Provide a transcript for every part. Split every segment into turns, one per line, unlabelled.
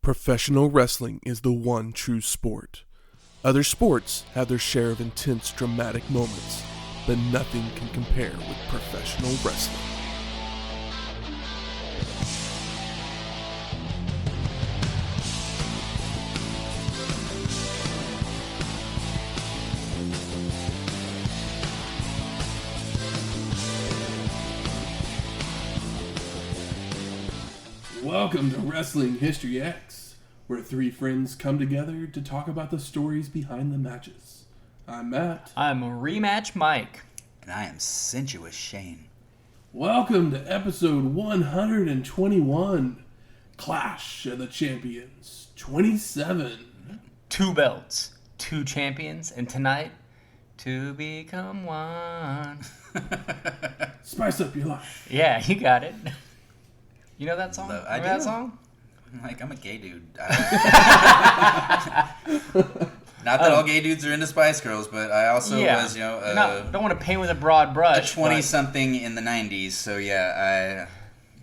Professional wrestling is the one true sport. Other sports have their share of intense, dramatic moments, but nothing can compare with professional wrestling. Welcome to Wrestling History X, where three friends come together to talk about the stories behind the matches. I'm Matt.
I'm Rematch Mike.
And I am Sensuous Shane.
Welcome to episode 121, Clash of the Champions 27.
2 belts, 2 champions, and tonight, to become one.
Spice up your life.
Yeah, you got it. You know that song?
I do.
That song?
I'm a gay dude. Not that all gay dudes are into Spice Girls, but I also was,
don't want to paint with a broad brush.
a 20-something in the 90s, so yeah,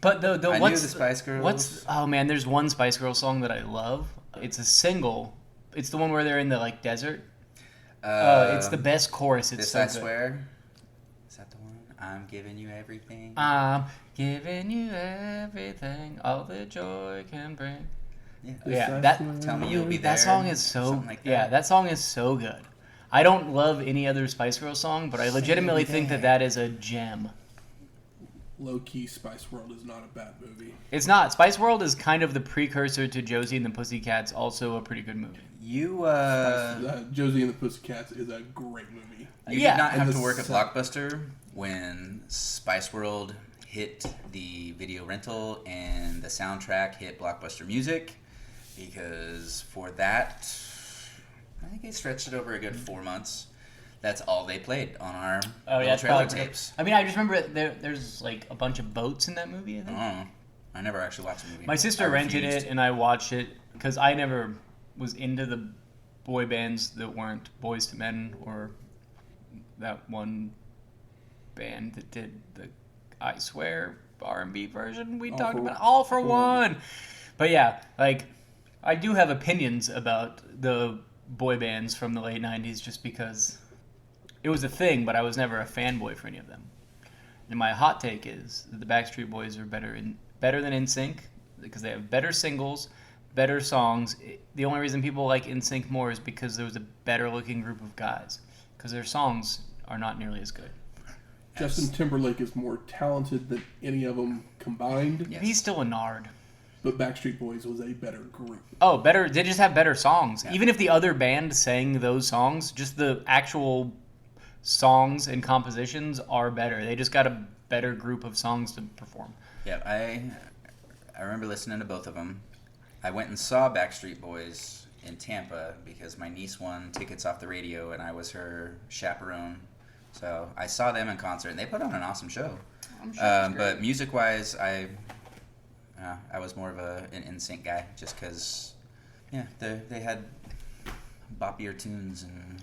But
I
what's
knew the Spice Girls.
There's one Spice Girls song that I love. It's a single. It's the one where they're in the desert. It's the best chorus. It's
This
so
I
good.
Swear. Is that the one? I'm giving you everything.
I'm giving you everything, all the joy can bring.
Tell me you'll be there.
That song is so.
Something like that.
Yeah, that song is so good. I don't love any other Spice Girls song, but I legitimately think that is a gem.
Low-key, Spice World is not a bad movie.
It's not. Spice World is kind of the precursor to Josie and the Pussycats, also a pretty good movie.
Josie and the Pussycats is a great movie.
You did not have to work at Blockbuster when Spice World hit the video rental and the soundtrack hit Blockbuster Music, because for that, I think they stretched it over a good 4 months. That's all they played on our little trailer tapes.
I mean, I just remember there's a bunch of boats in that movie, I think.
Oh, I never actually watched the movie.
My sister rented it, and I watched it because I never was into the boy bands that weren't Boys to Men or that one band that did the I Swear R&B version we talked about. All for One. But yeah, I do have opinions about the boy bands from the late 90s just because it was a thing, but I was never a fanboy for any of them. And my hot take is that the Backstreet Boys are better than NSYNC because they have better singles, better songs. The only reason people like NSYNC more is because there was a better looking group of guys, because their songs are not nearly as good.
Justin Timberlake is more talented than any of them combined.
Yes. He's still a nard.
But Backstreet Boys was a better group.
Oh, better. They just have better songs.
Yeah.
Even if the other band sang those songs, just the actual songs and compositions are better. They just got a better group of songs to perform.
Yeah, I remember listening to both of them. I went and saw Backstreet Boys in Tampa because my niece won tickets off the radio and I was her chaperone. So I saw them in concert and they put on an awesome show.
I'm sure
But music-wise, I was more of an NSYNC guy just because, they had boppier tunes and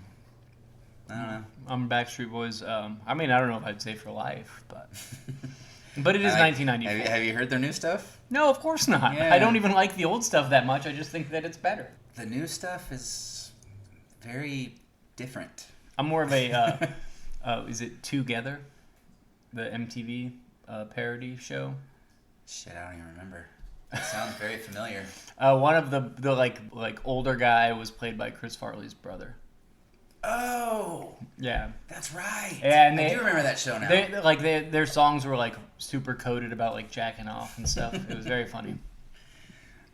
I don't know.
I'm Backstreet Boys. I don't know if I'd say for life, but it is 1994.
Have you heard their new stuff?
No, of course not.
Yeah.
I don't even like the old stuff that much. I just think that it's better.
The new stuff is very different.
I'm more of a, is it Together? The MTV parody show?
Shit, I don't even remember. It sounds very familiar.
One of the older guy was played by Chris Farley's brother.
Oh,
yeah,
that's right.
Yeah, and
I do remember that show now.
Their songs were super coded about jacking off and stuff. It was very funny.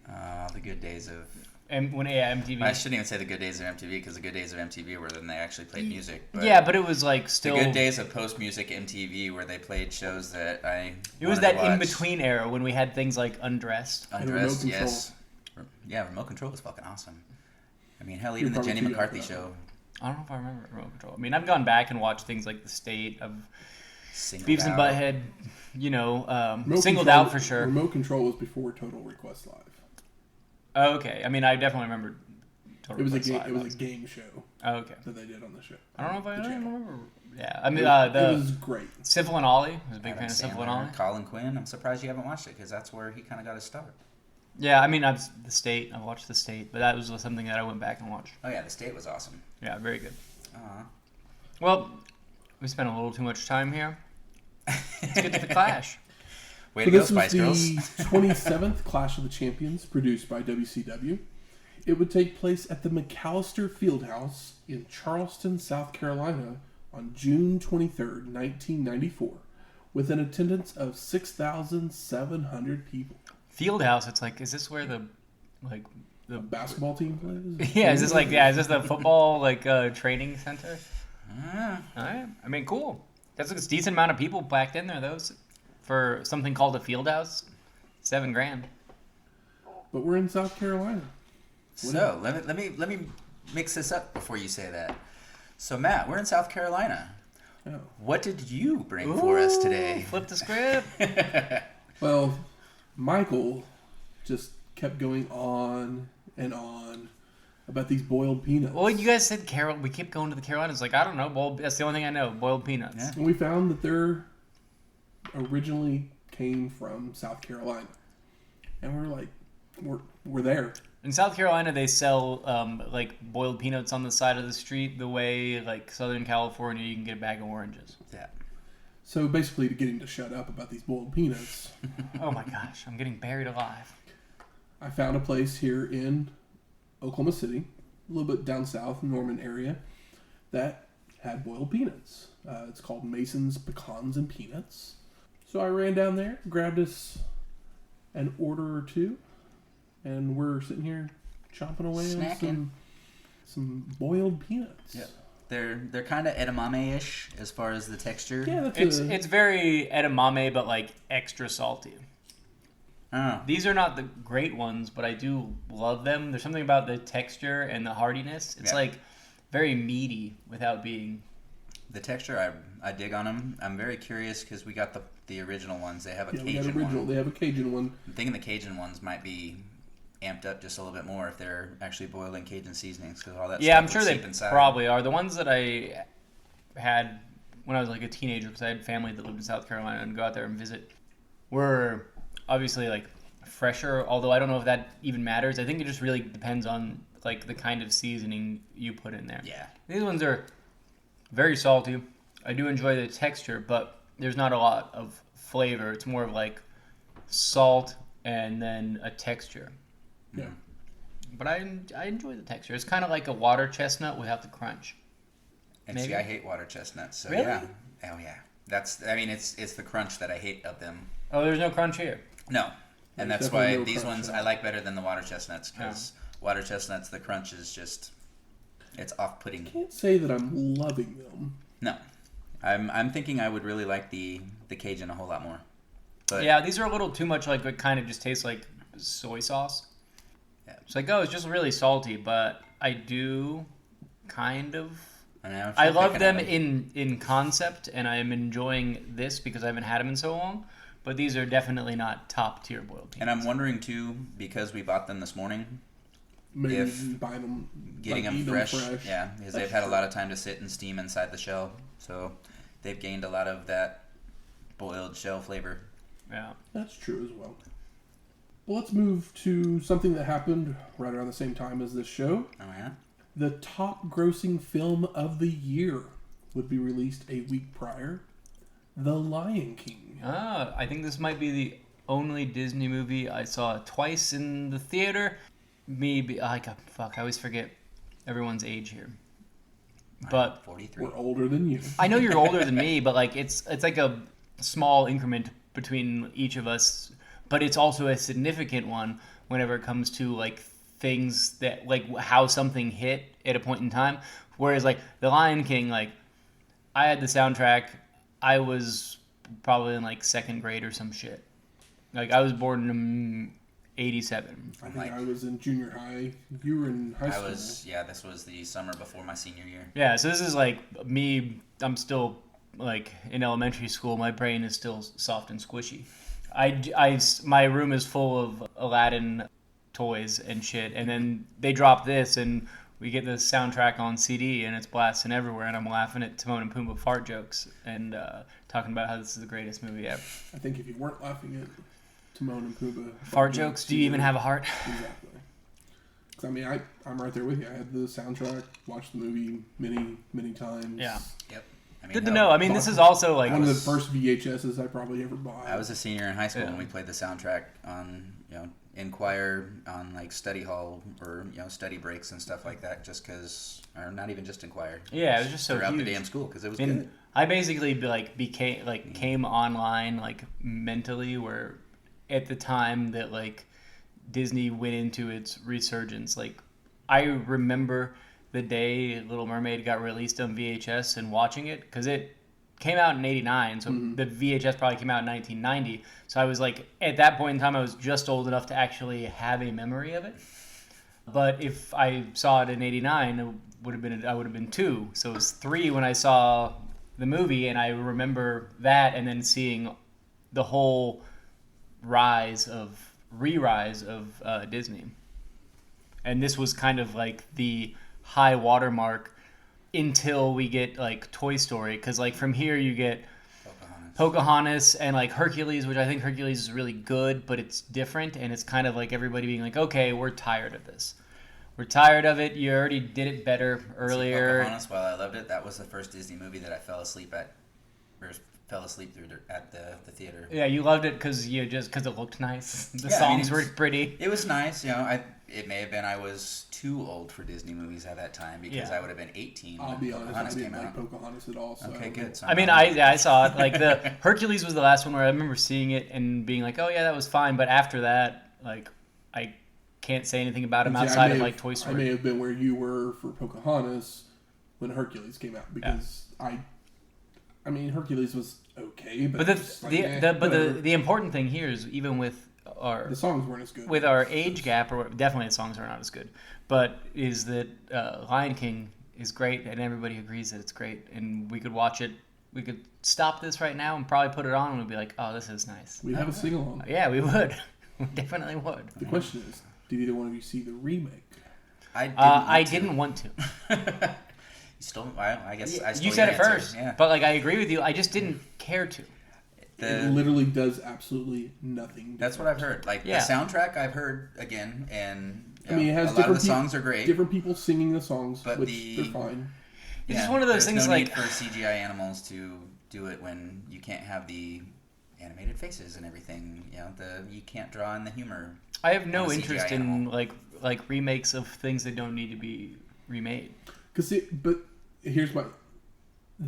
The good days of
MTV.
I shouldn't even say the good days of MTV because the good days of MTV were when they actually played music. But
but it was still
the good days of post music MTV where they played shows that
It was that in between era when we had things like Undressed.
Undressed, yes. Yeah, Remote Control was fucking awesome. I mean, hell, even the Jenny McCarthy show.
I don't know if I remember Remote Control. I mean, I've gone back and watched things like The State of Beavis and Butthead, Singled Out for sure.
Remote Control was before Total Request Live.
Oh, okay. I mean, I definitely remember Total Request Live.
It was a game show.
Oh, okay.
That they did on the show.
I don't know if I remember. Yeah, I mean,
it was great.
Syphil and Ollie. I was a big fan of Syphil and Ollie.
Colin Quinn. I'm surprised you haven't watched it because that's where he kind of got his start.
Yeah, I mean, I watched The State, but that was something that I went back and watched.
Oh yeah, The State was awesome.
Yeah, very good.
Uh-huh.
Well, we spent a little too much time here. Let's get to the Clash.
Way to go,
This was
Spice Girls.
the 27th Clash of the Champions produced by WCW. It would take place at the McAllister Fieldhouse in Charleston, South Carolina on June 23rd, 1994, with an attendance of 6,700 people.
Fieldhouse, it's like, is this where the
Basketball team plays?
Yeah, is this the football training center? All right. I mean, cool. That's a decent amount of people packed in there, though, for something called a Fieldhouse. $7,000.
But we're in South Carolina.
So let me mix this up before you say that. So Matt, we're in South Carolina.
Oh.
What did you bring for us today?
Flip the script.
Well, Michael just kept going on and on about these boiled peanuts.
Well, you guys said we keep going to the Carolinas. Like, I don't know. That's the only thing I know. Boiled peanuts.
Yeah.
And we found that they're originally came from South Carolina. And we're like, we're there.
In South Carolina, they sell boiled peanuts on the side of the street the way Southern California you can get a bag of oranges.
Yeah.
So basically, to get him to shut up about these boiled peanuts,
Oh my gosh, I'm getting buried alive.
I found a place here in Oklahoma City, a little bit down south, Norman area, that had boiled peanuts. It's called Mason's Pecans and Peanuts. So I ran down there, grabbed us an order or two, and we're sitting here chomping away on some boiled peanuts.
Yeah. They're kind of edamame-ish as far as the texture.
Yeah,
It's very edamame, but extra salty.
Oh.
These are not the great ones, but I do love them. There's something about the texture and the hardiness. It's very meaty without being.
The texture, I dig on them. I'm very curious because we got the original ones. They have a Cajun
we got original.
one.
They have a Cajun one.
I'm thinking the Cajun ones might be amped up just a little bit more if they're actually boiled in Cajun seasonings because all that stuff
I'm sure
would
they
seep inside.
probably are. The ones that I had when I was a teenager, because I had family that lived in South Carolina and go out there and visit, were obviously fresher, although I don't know if that even matters. I think it just really depends on the kind of seasoning you put in there.
Yeah.
These ones are very salty. I do enjoy the texture, but there's not a lot of flavor. It's more of salt and then a texture.
Yeah.
But I enjoy the texture. It's kind of like a water chestnut without the crunch.
And
Maybe.
see, I hate water chestnuts. So
Really?
yeah. Oh yeah. It's the crunch that I hate of them.
Oh, there's no crunch here.
No. And
There's
that's
definitely
why
no
these
crunch,
ones
yeah.
I like better than the water chestnuts because water chestnuts, the crunch is just, it's off-putting.
I can't say that I'm loving them.
No. I'm thinking I would really like the Cajun a whole lot more. But
Yeah, these are a little too much it kind of just tastes like soy sauce.
Yeah.
It's it's just really salty, but I do kind of...
I
love them in concept, and I am enjoying this because I haven't had them in so long. But these are definitely not top tier boiled peanuts.
And I'm wondering too, because we bought them this morning,
Maybe
If
buy them,
getting them
eat
fresh,
them
yeah, because they've had a lot of time to sit and steam inside the shell, so they've gained a lot of that boiled shell flavor.
Yeah.
That's true as well. Well, let's move to something that happened right around the same time as this show.
Oh yeah.
The top grossing film of the year would be released a week prior. The Lion King.
I think this might be the only Disney movie I saw twice in the theater. I always forget everyone's age here. But
43.
We're older than you.
I know you're older than me, but it's like a small increment between each of us. But it's also a significant one whenever it comes to things that how something hit at a point in time. Whereas The Lion King, I had the soundtrack. I was probably in second grade or some shit. I was born in 87.
I think I was in junior high. You were in high school.
This was the summer before my senior year.
Yeah, so this is me. I'm still in elementary school. My brain is still soft and squishy. My room is full of Aladdin toys and shit, and then they drop this, and we get the soundtrack on CD, and it's blasting everywhere, and I'm laughing at Timon and Pumbaa fart jokes and talking about how this is the greatest movie ever.
I think if you weren't laughing at Timon and Pumbaa.
Fart jokes. Do you even have a heart?
Exactly. 'Cause, I mean, I'm right there with you. I had the soundtrack, watched the movie many times.
Yeah.
Yep. I mean,
Good to know. I mean, this is also like
one of the first VHSs I probably ever bought.
I was a senior in high school when we played the soundtrack on, in choir, on like study hall or study breaks and stuff like that. Just because, or not even just in choir.
Yeah, it was just so
throughout
huge.
the damn school because it was
And
good.
I basically came online like mentally, where at the time that like Disney went into its resurgence. Like I remember the day Little Mermaid got released on VHS and watching it, because it came out in 89, so the VHS probably came out in 1990. So I was like, at that point in time, I was just old enough to actually have a memory of it. But if I saw it in 89, I would have been 2. So it was 3 when I saw the movie, and I remember that, and then seeing the whole re-rise of Disney. And this was kind of like the high watermark until we get like Toy Story, because like from here you get Pocahontas and like Hercules, which I think Hercules is really good, but it's different, and it's kind of like everybody being like, okay, we're tired of this. We're tired of it. You already did it better earlier.
Pocahontas, while I loved it, that was the first Disney movie that I fell asleep at the theater.
Yeah, you loved it because it looked nice. The songs were pretty.
It was nice, It may have been I was too old for Disney movies at that time, because I would have been 18
I'll
when
be honest,
Pocahontas
I didn't
came
like
out.
Pocahontas at all. So
Okay, good. So
I mean, I saw it. Like the Hercules was the last one where I remember seeing it and being like, oh yeah, that was fine. But after that, like, I can't say anything about him outside of like Toy Story.
I may have been where you were for Pocahontas when Hercules came out, because I mean, Hercules was okay, but
the important thing here is, even with
the songs weren't as good.
With our age gap, or definitely the songs are not as good, but is that Lion King is great, and everybody agrees that it's great, and we could watch it. We could stop this right now and probably put it on, and we'd be like, "Oh, this is nice."
We'd have a sing along.
Yeah, we would. We definitely would.
The question is, did either one of you see the remake?
I didn't want to.
I guess I stole
you said
your
it
answer.
first,
Yeah.
but like I agree with you. I just didn't care to.
It literally does absolutely nothing.
That's what I've heard. Like the soundtrack, I've heard again, and
I mean, it has
a lot of the songs are great.
Different people singing the songs,
but
which they're fine.
It's just one of those things.
No
like
need for CGI animals to do it when you can't have the animated faces and everything. You can't draw in the humor.
I have no interest in
animal.
like remakes of things that don't need to be remade.
But here's the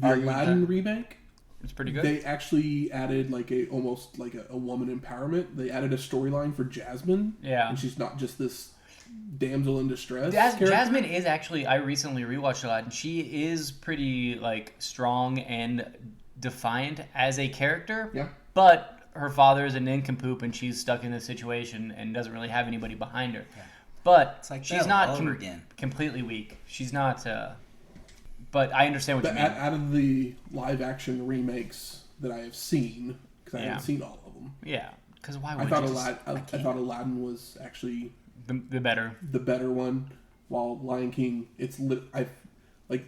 Aladdin remake.
It's pretty good.
They actually added almost like a woman empowerment. They added a storyline for Jasmine.
Yeah.
And she's not just this damsel in distress.
Jasmine is actually, I recently rewatched Aladdin. She is pretty like strong and defiant as a character.
Yeah.
But her father is a nincompoop, and she's stuck in this situation and doesn't really have anybody behind her. Yeah. But
it's like
she's not completely weak. She's not. But I understand what you mean.
Out of the live action remakes that I have seen, because I haven't seen all of them.
Yeah, because why would
I thought Aladdin was actually
the better
one, while Lion King,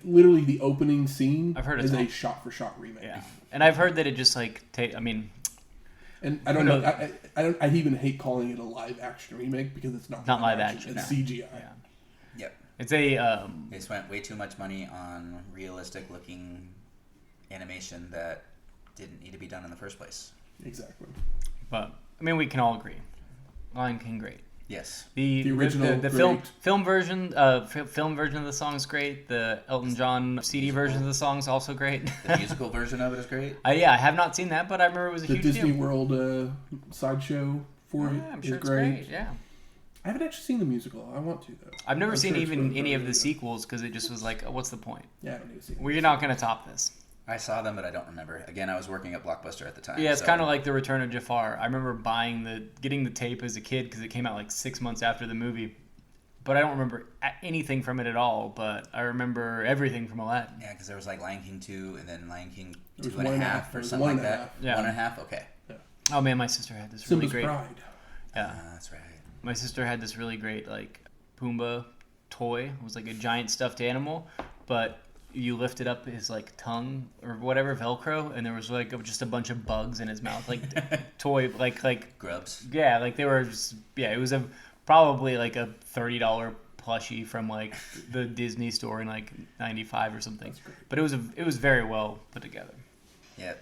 literally the opening scene is a shot for shot remake.
Yeah, and I've heard that it just
and I don't know. I even hate calling it a live action remake, because it's not
live action.
It's CGI.
Yeah.
Yep.
It's a.
They spent way too much money on realistic looking animation that didn't need to be done in the first place.
Exactly.
But I mean, we can all agree, Lion King great.
Yes.
The original
the film version of the song is great. The Elton John CD version of the song is also great.
The musical version of it is great.
I have not seen that, but I remember it was a huge
Disney
deal.
World sideshow for it
I'm sure
is great.
Yeah.
I haven't actually seen the musical. I want to, though.
I've never seen even any of the sequels, because it just was like, what's the point?
Yeah, I don't need to see it.
We're not going to top this.
I saw them, but I don't remember. Again, I was working at Blockbuster at the time.
Yeah, it's kind of like The Return of Jafar. I remember getting the tape as a kid, because it came out like 6 months after the movie. But I don't remember anything from it at all. But I remember everything from Aladdin.
Yeah, because there was like Lion King 2 and then Lion King
It was
2.5 or something like that.
Yeah.
1.5? Okay.
Yeah.
Oh man, my sister had this
Simba's
really great.
Pride.
Yeah,
that's right.
my sister had this really great like Pumbaa toy. It was like a giant stuffed animal, but you lifted up his like tongue or whatever Velcro, and there was like just a bunch of bugs in his mouth, like toy, like
grubs.
Yeah, like they were. It was probably like a $30 plushie from like the Disney store in like '95 or something. But it was very well put together.
Yep.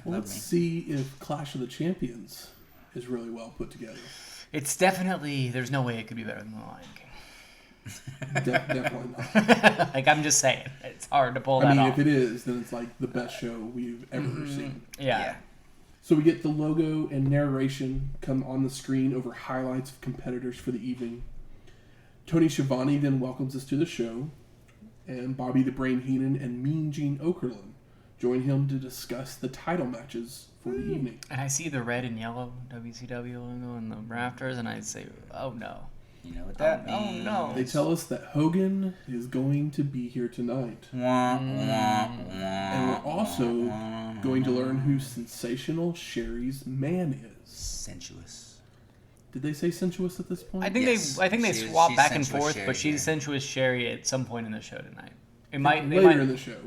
Well, let's see if Clash of the Champions is really well put together.
It's definitely. There's no way it could be better than The Lion King.
Definitely not.
Like, I'm just saying, it's hard to pull that off.
If it is, then it's like the best show we've ever seen.
Yeah.
So we get the logo and narration come on the screen over highlights of competitors for the evening. Tony Schiavone then welcomes us to the show, and Bobby the Brain Heenan and Mean Gene Okerlund join him to discuss the title matches for the evening.
And I see the red and yellow WCW logo in the rafters, and I say, oh no.
You know what that means.
Oh no.
They tell us that Hogan is going to be here tonight. And we're also going to learn who Sensational Sherry's man is.
Sensuous.
Did they say sensuous at this point?
I think they swap back and forth, Sherry, but she's sensuous Sherry at some point in the show tonight.
Later in the show.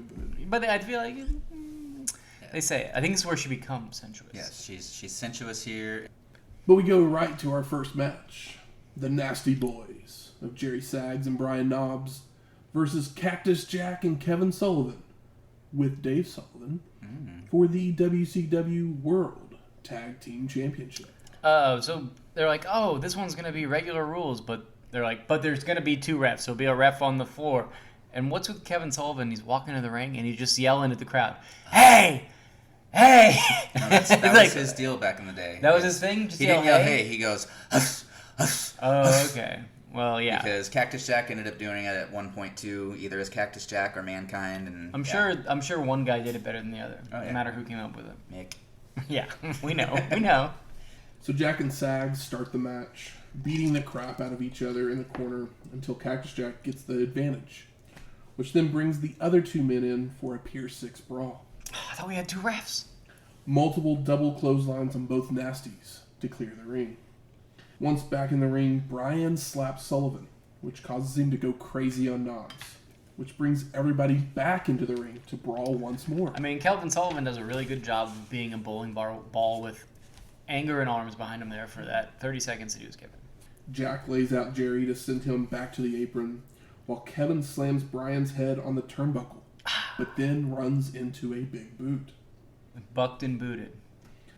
But I feel like they say it. I think it's where she becomes sensuous.
Yes, she's sensuous here.
But we go right to our first match. The Nasty Boys of Jerry Saggs and Brian Knobbs versus Cactus Jack and Kevin Sullivan with Dave Sullivan for the WCW World Tag Team Championship.
So they're like, oh, this one's going to be regular rules, but they're like, but there's going to be 2 refs. There'll be a ref on the floor. And what's with Kevin Sullivan? He's walking to the ring and he's just yelling at the crowd, hey! Hey!
No, that was his deal back in the day.
That was his thing? Just
he didn't yell hey. He goes, huff, huff.
Oh, okay. Well, yeah.
Because Cactus Jack ended up doing it at one point too, either as Cactus Jack or Mankind. And
I'm sure one guy did it better than the other. No matter who came up with it.
Mick.
Yeah, we know.
So Jack and Saggs start the match, beating the crap out of each other in the corner until Cactus Jack gets the advantage, which then brings the other 2 men in for a Pier 6 brawl.
I thought we had 2 refs.
Multiple double clotheslines on both nasties to clear the ring. Once back in the ring, Brian slaps Sullivan, which causes him to go crazy on Knobbs, which brings everybody back into the ring to brawl once more.
I mean, Kelvin Sullivan does a really good job of being a bowling ball with anger and arms behind him there for that 30 seconds that he was given.
Jack lays out Jerry to send him back to the apron, while Kevin slams Brian's head on the turnbuckle, but then runs into a big boot.
Bucked and booted.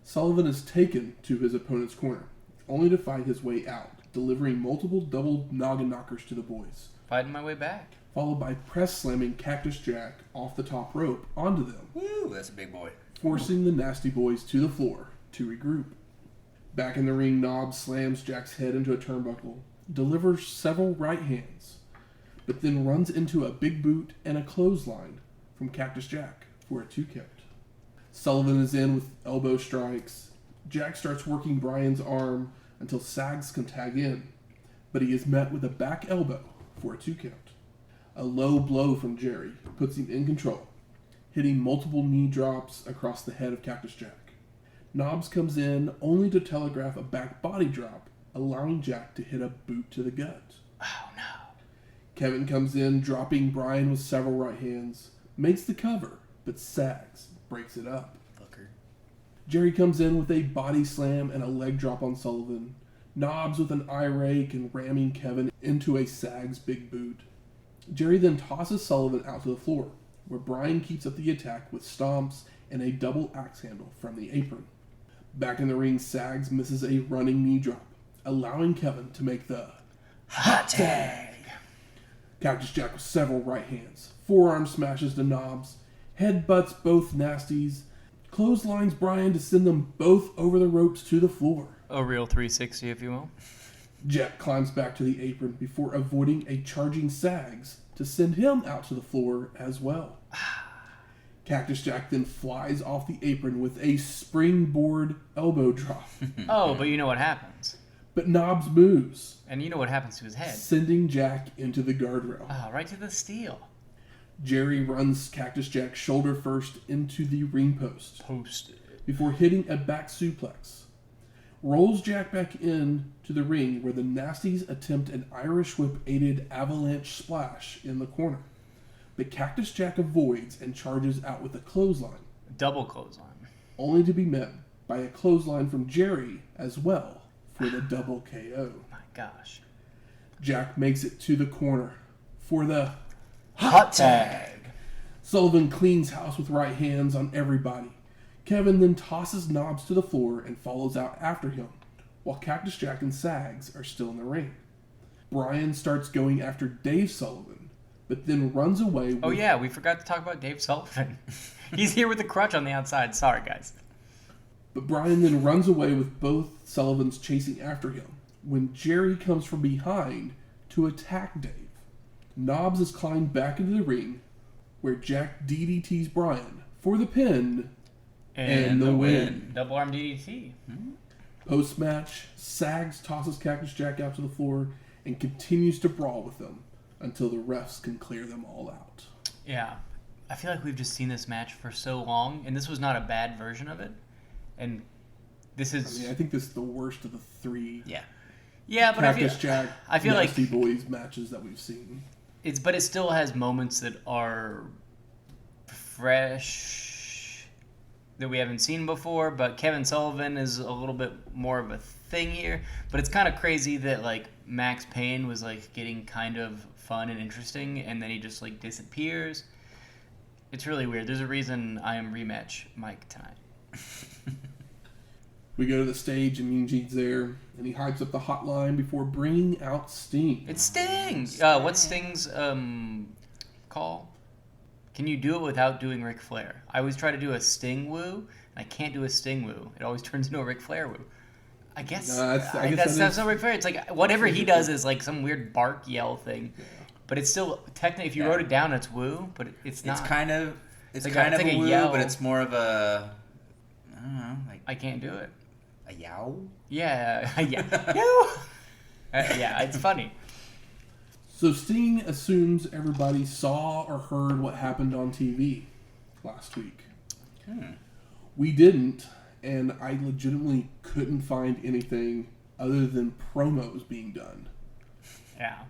Sullivan is taken to his opponent's corner, only to fight his way out, delivering multiple double noggin knockers to the boys.
Fighting my way back.
Followed by press slamming Cactus Jack off the top rope onto them.
Woo, that's a big boy.
Forcing the Nasty Boys to the floor to regroup. Back in the ring, Knobbs slams Jack's head into a turnbuckle, delivers several right hands, but then runs into a big boot and a clothesline from Cactus Jack for a 2 count. Sullivan is in with elbow strikes. Jack starts working Brian's arm until Saggs can tag in, but he is met with a back elbow for a 2 count. A low blow from Jerry puts him in control, hitting multiple knee drops across the head of Cactus Jack. Knobbs comes in only to telegraph a back body drop, allowing Jack to hit a boot to the gut.
Oh no.
Kevin comes in, dropping Brian with several right hands, makes the cover, but Saggs breaks it up.
Fucker.
Jerry comes in with a body slam and a leg drop on Sullivan. Knobbs with an eye rake and ramming Kevin into a Saggs big boot. Jerry then tosses Sullivan out to the floor, where Brian keeps up the attack with stomps and a double axe handle from the apron. Back in the ring, Saggs misses a running knee drop, allowing Kevin to make the hot tag. Cactus Jack with several right hands, forearm smashes to Knobbs, headbutts both nasties, clotheslines Brian to send them both over the ropes to the floor.
A real 360, if you will.
Jack climbs back to the apron before avoiding a charging Saggs to send him out to the floor as well. Cactus Jack then flies off the apron with a springboard elbow drop.
Oh, but you know what happens.
But Knobbs moves.
And you know what happens to his head.
Sending Jack into the guardrail.
Oh, right to the steel.
Jerry runs Cactus Jack shoulder first into the ring post.
Posted.
Before hitting a back suplex. Rolls Jack back in to the ring where the Nasties attempt an Irish Whip aided avalanche splash in the corner. but Cactus Jack avoids and charges out with a clothesline,
Double clothesline.
only to be met by a clothesline from Jerry as well for the double KO.
My gosh.
Jack makes it to the corner for the
Hot tag.
Sullivan cleans house with right hands on everybody. Kevin then tosses Knobs to the floor and follows out after him, while Cactus Jack and Sags are still in the ring. Brian starts going after Dave Sullivan, but then runs away with...
Oh yeah, we forgot to talk about Dave Sullivan. He's here with the crutch on the outside. Sorry, guys.
But Brian then runs away with both Sullivans chasing after him, when Jerry comes from behind to attack Dave. Knobs is climbed back into the ring, where Jack DDTs Brian for the pin and the win.
Double arm DDT.
Post-match, Sags tosses Cactus Jack out to the floor and continues to brawl with them until the refs can clear them all out.
Yeah. I feel like we've just seen this match for so long, and this was not a bad version of it. And this is...
I think this is the worst of the three
Yeah, but
Cactus Jack,
I feel like
Nasty Boys matches that we've seen.
But it still has moments that are fresh that we haven't seen before. But Kevin Sullivan is a little bit more of a thing here. But it's kind of crazy that like Max Payne was like getting kind of fun and interesting, and then he just like disappears. It's really weird. There's a reason I am rematch Mike tonight.
We go to the stage and Eugene's there, and he hypes up the hotline before bringing out Sting.
It's Sting! What's Sting's call? Can you do it without doing Ric Flair? I always try to do a Sting woo, and I can't do a Sting woo. It always turns into a Ric Flair woo. I guess that's not Ric Flair. It's like whatever he does is like some weird bark yell thing. Yeah. But it's still technically, if you wrote it down, it's woo, but it's not.
It's kind of a woo,
yell.
But it's more of a, I don't know, like
I can't do it.
A yow?
Yeah, yow. Yeah, it's funny.
So Sting assumes everybody saw or heard what happened on TV last week. We didn't, and I legitimately couldn't find anything other than promos being done.
Yeah.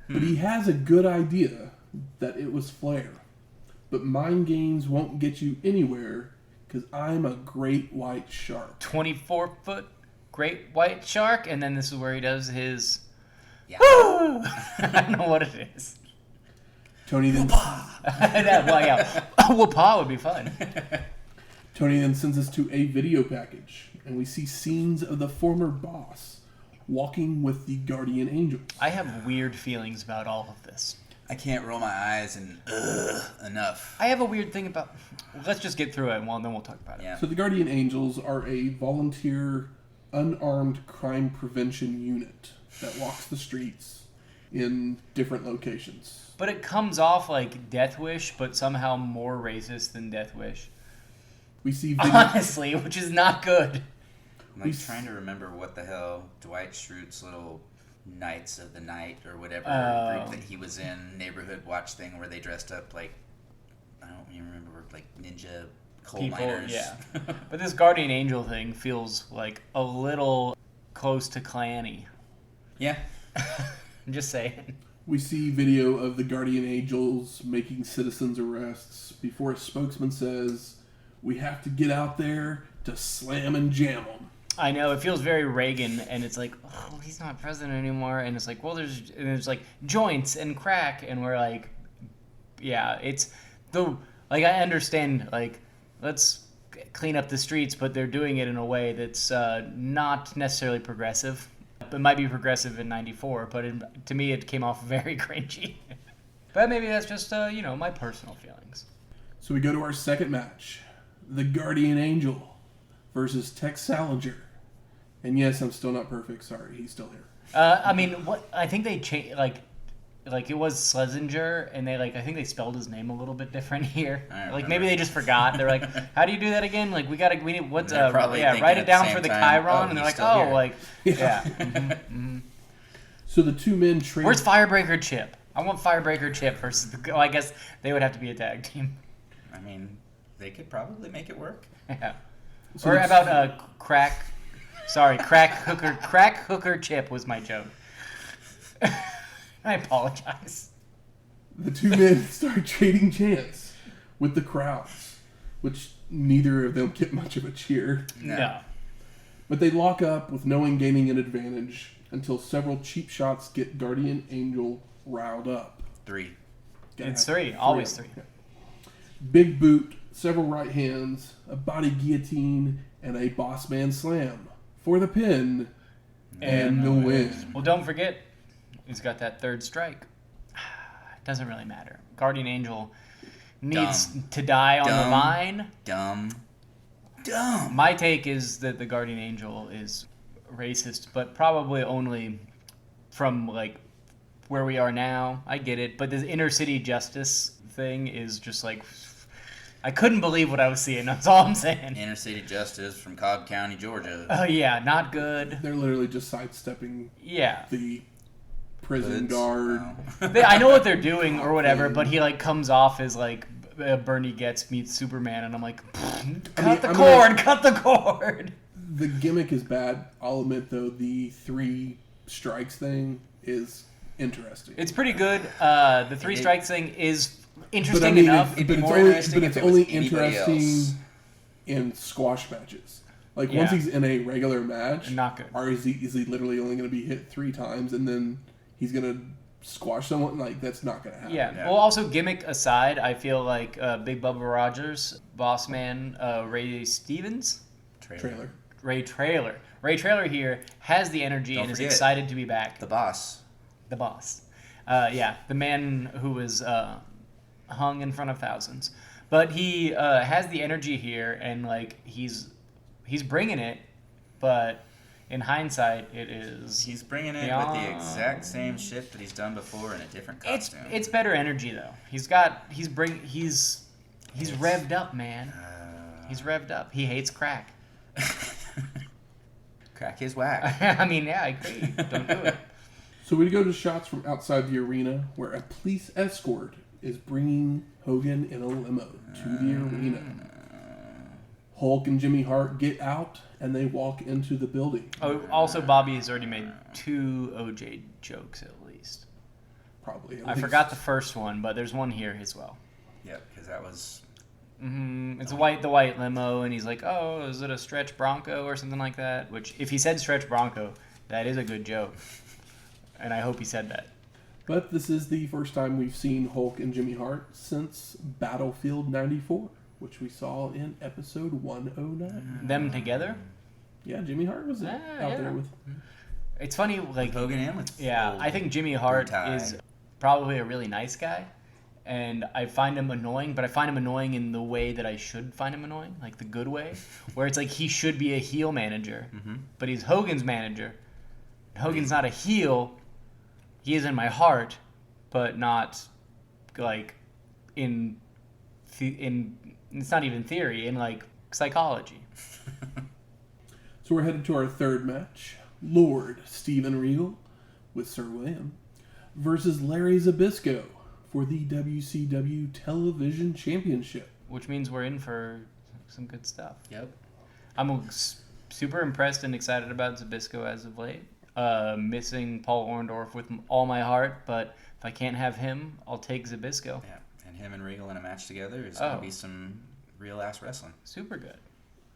But he has a good idea that it was Flair. But mind games won't get you anywhere because I'm a great white shark.
24-foot great white shark, and then this is where he does his...
Yeah.
Woo! I don't know what it is.
Tony then...
Whoopah would be fun.
Tony then sends us to a video package, and we see scenes of the former boss walking with the Guardian Angels.
I have weird feelings about all of this.
I can't roll my eyes and enough.
I have a weird thing about... Let's just get through it, and then we'll talk about it.
Yeah. So the Guardian Angels are a volunteer, unarmed crime prevention unit that walks the streets in different locations.
But it comes off like Death Wish, but somehow more racist than Death Wish.
We see
honestly, which is not good.
I'm like trying to remember what the hell Dwight Schrute's little Knights of the Night or whatever group that he was in, neighborhood watch thing where they dressed up like, I don't even remember, like ninja coal miners.
Yeah. But this Guardian Angel thing feels like a little close to clanny.
Yeah.
I'm just saying.
We see video of the Guardian Angels making citizens arrests before a spokesman says, "We have to get out there to slam and jam them."
I know, it feels very Reagan, and it's like, oh, he's not president anymore, and it's like, well, there's like joints and crack, and we're like, yeah, it's the, like, I understand, like, let's clean up the streets, but they're doing it in a way that's not necessarily progressive. It might be progressive in 94, but to me it came off very cringy. But maybe that's just, my personal feelings.
So we go to our second match. The Guardian Angel versus Tex Slazenger. And yes, I'm still not perfect. Sorry, he's still here.
I think they changed, like it was Slazenger, and they I think they spelled his name a little bit different here. Like maybe they just forgot. They're like, how do you do that again? Like we need what's write it down for the Chiron, and they're like, yeah. Mm-hmm.
So the two men trade.
Where's Firebreaker Chip? I want Firebreaker Chip versus I guess they would have to be a tag team.
I mean, they could probably make it work.
Yeah. So or about Crack. Sorry, Crack Hooker Chip was my joke. I apologize.
The two men start trading chants with the crowds, which neither of them get much of a cheer.
No.
But they lock up with no one gaining an advantage until several cheap shots get Guardian Angel riled up.
3.
It's 3. Always 3.
Okay. Big boot, several right hands, a body guillotine, and a boss man slam for the pin and the win.
Well, don't forget, he's got that third strike. It doesn't really matter. Guardian Angel needs to die on the vine.
Dumb.
My take is that the Guardian Angel is racist, but probably only from like where we are now. I get it, but this inner city justice thing is just like, I couldn't believe what I was seeing. That's all I'm saying.
Inner city justice from Cobb County, Georgia.
Oh yeah, not good.
They're literally just sidestepping
Yeah.
the prison guard.
I know what they're doing or whatever, but he like comes off as like Bernie Getz meets Superman, and I'm like, cut the cord.
The gimmick is bad. I'll admit though, the 3 strikes thing is interesting.
It's pretty good. The 3 strikes thing is interesting
but I mean,
enough.
But it's only interesting in squash matches. Like once he's in a regular match,
not good.
Or is he literally only going to be hit 3 times and then he's going to squash someone? Like that's not going to happen.
Yeah. Well, also gimmick aside, I feel like Big Bubba Rogers, Boss Man, Ray Stevens, Ray Trailer here has the energy and is excited to be back.
The boss.
Yeah, the man who was hung in front of thousands. But he has the energy here, and like he's bringing it. But in hindsight,
he's bringing it with the exact same shit that he's done before in a different costume.
It's better energy though. He's revved up, man. He's revved up. He hates crack.
Crack is whack.
I mean, yeah, I agree. Don't do it.
So we go to shots from outside the arena where a police escort is bringing Hogan in a limo to the arena. Hulk and Jimmy Hart get out and they walk into the building.
Oh, also Bobby has already made 2 OJ jokes at least.
Probably.
I forgot the first one, but there's one here as well.
Yep, because that was...
It's the white limo, and he's like, "Oh, is it a stretch Bronco or something like that?" Which, if he said stretch Bronco, that is a good joke, and I hope he said that.
But this is the first time we've seen Hulk and Jimmy Hart since Battlefield 94, which we saw in episode 109.
Them together?
Yeah, Jimmy Hart was out there with.
It's funny, like
Hogan and with.
Yeah, I think Jimmy Hart is probably a really nice guy. And I find him annoying, but I find him annoying in the way that I should find him annoying, like the good way, where it's like he should be a heel manager, but he's Hogan's manager. Hogan's not a heel. He is in my heart, but not like in it's not even theory, in like psychology.
So we're headed to our third match. Lord Steven Regal with Sir William versus Larry Zbyszko for the WCW Television Championship.
Which means we're in for some good stuff.
Yep.
I'm super impressed and excited about Zbyszko as of late. Missing Paul Orndorff with all my heart, but if I can't have him, I'll take Zbyszko.
Yeah, and him and Regal in a match together is going to be some real-ass wrestling.
Super good.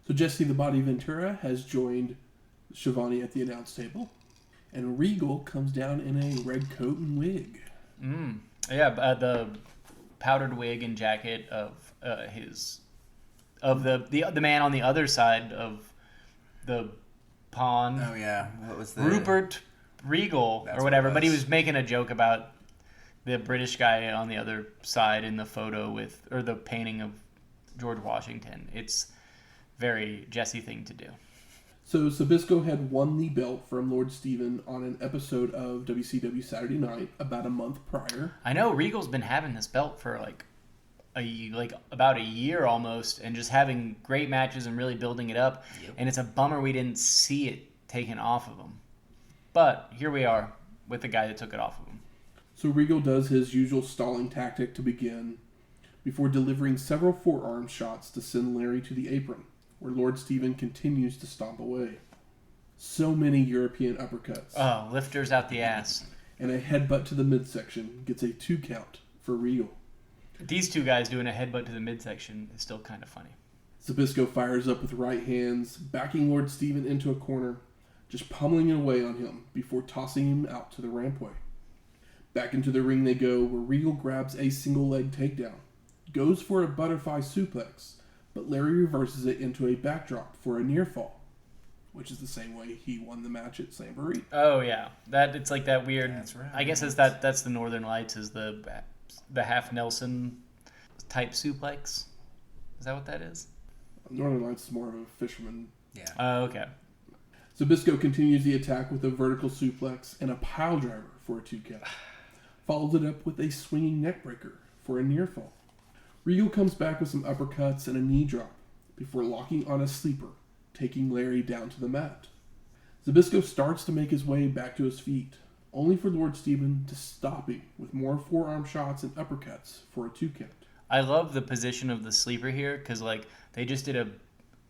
So Jesse the Body Ventura has joined Schiavone at the announce table, and Regal comes down in a red coat and wig.
Yeah, the powdered wig and jacket of the man on the other side of the pond.
Oh yeah, what was the
Rupert Regal or whatever? But he was making a joke about the British guy on the other side in the photo or the painting of George Washington. It's very Jesse thing to do.
So Zbyszko had won the belt from Lord Steven on an episode of WCW Saturday Night about a month prior.
I know Regal's been having this belt for about a year almost, and just having great matches and really building it up. Yep. And it's a bummer we didn't see it taken off of him. But here we are with the guy that took it off of him.
So Regal does his usual stalling tactic to begin, before delivering several forearm shots to send Larry to the apron, where Lord Steven continues to stomp away. So many European uppercuts.
Oh, lifters out the ass.
And a headbutt to the midsection gets a 2 count for Regal.
These two guys doing a headbutt to the midsection is still kind of funny.
Zbyszko fires up with right hands, backing Lord Steven into a corner, just pummeling away on him before tossing him out to the rampway. Back into the ring they go, where Regal grabs a single leg takedown, goes for a butterfly suplex, but Larry reverses it into a backdrop for a near fall, which is the same way he won the match at Slamboree.
Oh yeah, that it's like that weird.
That's right.
I guess that's the Northern Lights, is the half Nelson type suplex. Is that what that is?
Northern Lights is more of a fisherman.
Yeah.
Oh, okay.
Zbyszko continues the attack with a vertical suplex and a pile driver for a 2 count. Follows it up with a swinging neckbreaker for a near fall. Regal comes back with some uppercuts and a knee drop before locking on a sleeper, taking Larry down to the mat. Zbyszko starts to make his way back to his feet, only for Lord Steven to stop him with more forearm shots and uppercuts for a 2 count.
I love the position of the sleeper here, because like they just did a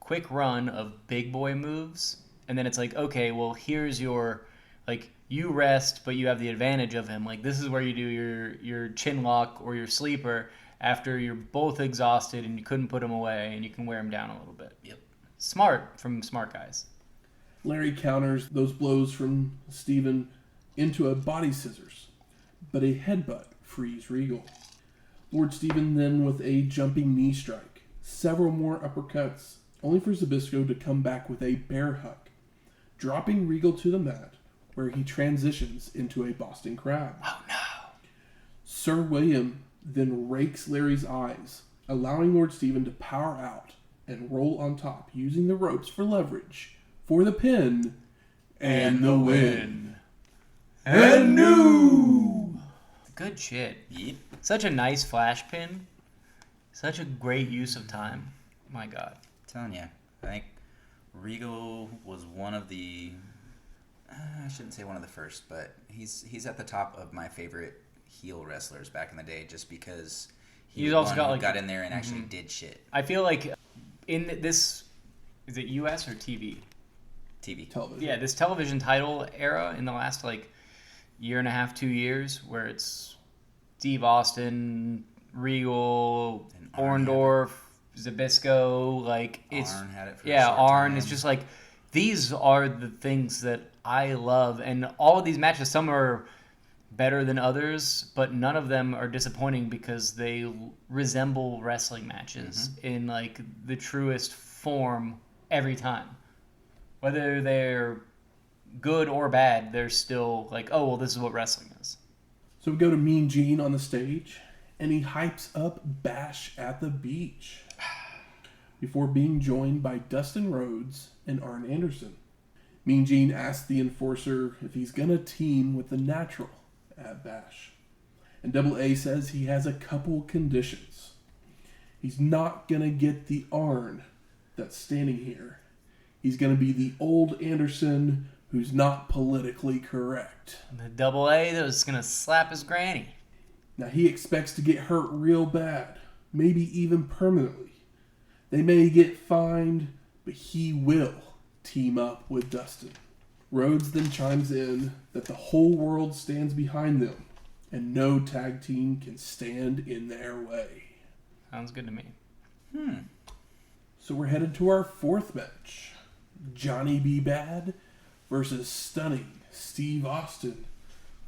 quick run of big boy moves, and then it's like, okay, well here's your, like, you rest but you have the advantage of him. Like, this is where you do your chin lock or your sleeper after you're both exhausted and you couldn't put him away, and you can wear him down a little bit.
Yep.
Smart from smart guys.
Larry counters those blows from Steven into a body scissors, but a headbutt frees Regal. Lord Steven then with a jumping knee strike, several more uppercuts, only for Zbyszko to come back with a bear hug, dropping Regal to the mat, where he transitions into a Boston Crab.
Oh no.
Sir William then rakes Larry's eyes, allowing Lord Steven to power out and roll on top, using the ropes for leverage, for the pin, and the win.
And new. Good shit.
Yep.
Such a nice flash pin. Such a great use of time. My God.
Telling you, I think Regal was one of the. I shouldn't say one of the first, but he's at the top of my favorite heel wrestlers back in the day, just because
He's also got, like,
got in there and actually did shit.
I feel like in this, is it US or TV?
TV.
Television.
Yeah, this television title era in the last like year and a half, 2 years, where it's Steve Austin, Regal,
And Arn
Orndorff, Zbyszko, like it's
Arn had it for a
yeah,
short
Arn.
time.
It's just like these are the things that I love, and all of these matches, some are better than others, but none of them are disappointing because they resemble wrestling matches in like the truest form every time. Whether they're good or bad, they're still like, oh, well, this is what wrestling is.
So we go to Mean Gene on the stage, and he hypes up Bash at the Beach before being joined by Dustin Rhodes and Arn Anderson. Mean Gene asks the enforcer if he's going to team with the Natural at Bash. And Double A says he has a couple conditions. He's not going to get the Arn that's standing here. He's going to be the old Anderson who's not politically correct.
And the Double A that was going to slap his granny.
Now he expects to get hurt real bad, maybe even permanently. They may get fined, but he will team up with Dustin. Rhodes then chimes in that the whole world stands behind them, and no tag team can stand in their way.
Sounds good to me.
So we're headed to our fourth match. Johnny B. Bad versus stunning Steve Austin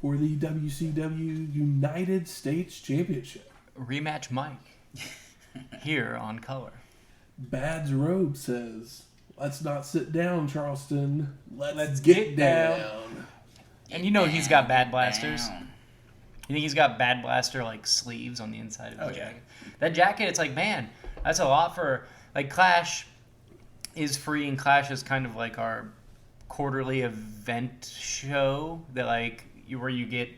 for the WCW United States Championship.
Rematch Mike here on Color.
Bad's robe says, "Let's not sit down, Charleston. Let's
get
get down."
And you know he's got bad blasters.
Down.
You think he's got Bad Blaster like sleeves on the inside of the
Oh, yeah.
jacket? That jacket, it's like, man, that's a lot for like Clash is free, and Clash is kind of like our quarterly event show that like where you get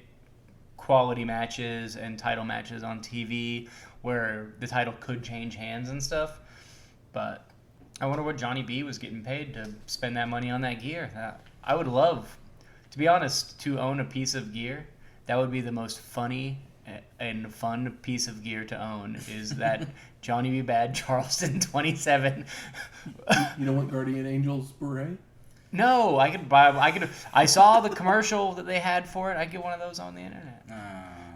quality matches and title matches on TV where the title could change hands and stuff. But I wonder what Johnny B was getting paid to spend that money on that gear. I would love, to be honest, to own a piece of gear. That would be the most funny and fun piece of gear to own, is that Johnny B. Bad Charleston 27.
You don't want Guardian Angel's beret?
No, I saw the commercial that they had for it. I'd get one of those on the internet.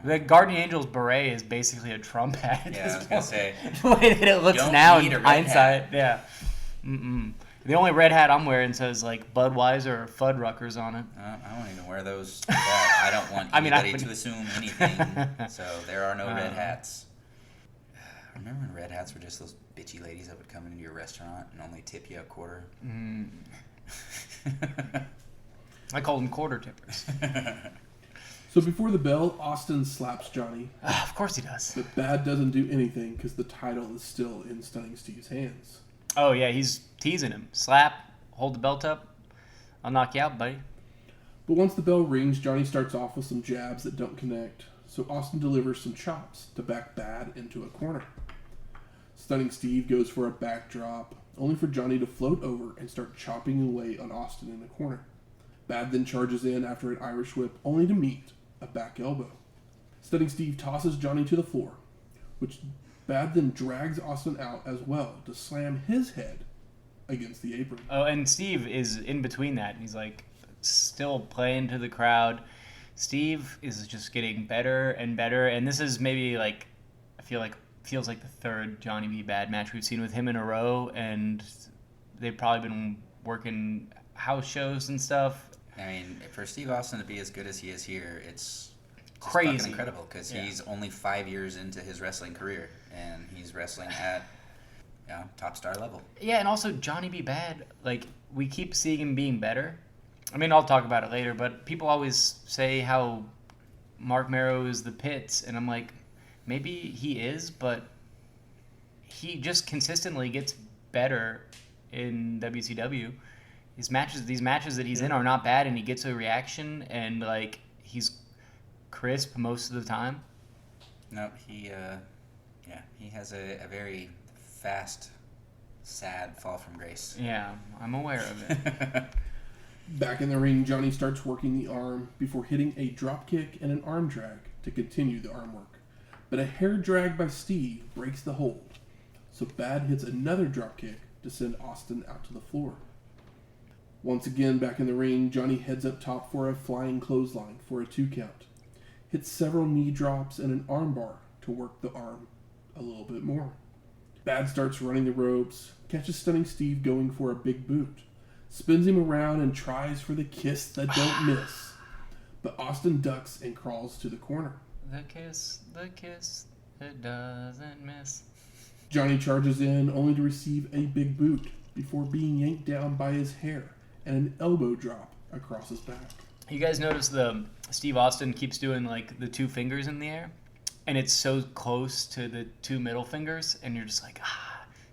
The Guardian Angel's beret is basically a Trump hat.
Yeah, I was gonna say.
The way that it looks
Don't
now
need
in
a red
hindsight. Yeah. The only red hat I'm wearing says like Budweiser or Fuddruckers on it.
I don't even wear those. I don't want anybody to assume anything. So there are no red hats. Remember when red hats were just those bitchy ladies that would come into your restaurant and only tip you a quarter?
I call them quarter tippers.
So before the bell, Austin slaps Johnny.
Of course he does.
But Bad doesn't do anything because the title is still in Stunning Steve's hands.
Oh, yeah, he's teasing him. Slap, hold the belt up. I'll knock you out, buddy.
But once the bell rings, Johnny starts off with some jabs that don't connect. So Austin delivers some chops to back Bad into a corner. Stunning Steve goes for a backdrop, only for Johnny to float over and start chopping away on Austin in the corner. Bad then charges in after an Irish whip, only to meet a back elbow. Stunning Steve tosses Johnny to the floor, which Bad then drags Austin out as well to slam his head against the apron.
Oh, and Steve is in between that. He's like still playing to the crowd. Steve is just getting better and better, and this is maybe like feels like the third Johnny B. Bad match we've seen with him in a row, and they've probably been working house shows and stuff.
I mean, for Steve Austin to be as good as he is here, it's just
crazy,
fucking incredible because he's only 5 years into his wrestling career, and he's wrestling at top star level.
Yeah, and also Johnny B. Bad, like, we keep seeing him being better. I mean, I'll talk about it later, but people always say how Mark Marrow is the pits, and I'm like, maybe he is, but he just consistently gets better in WCW. These matches that he's in are not bad, and he gets a reaction, and like he's crisp most of the time.
No, he has a very fast, sad fall from grace.
Yeah, I'm aware of it.
Back in the ring, Johnny starts working the arm before hitting a drop kick and an arm drag to continue the arm work. But a hair drag by Steve breaks the hold, so Bad hits another drop kick to send Austin out to the floor. Once again, back in the ring, Johnny heads up top for a flying clothesline for a 2 count. Hits several knee drops and an arm bar to work the arm a little bit more. Bad starts running the ropes, catches Stunning Steve going for a big boot, spins him around and tries for the kiss that don't miss. But Austin ducks and crawls to the corner.
The kiss that doesn't miss.
Johnny charges in only to receive a big boot before being yanked down by his hair and an elbow drop across his back.
You guys notice the Steve Austin keeps doing like the 2 fingers in the air, and it's so close to the 2 middle fingers, and you're just like,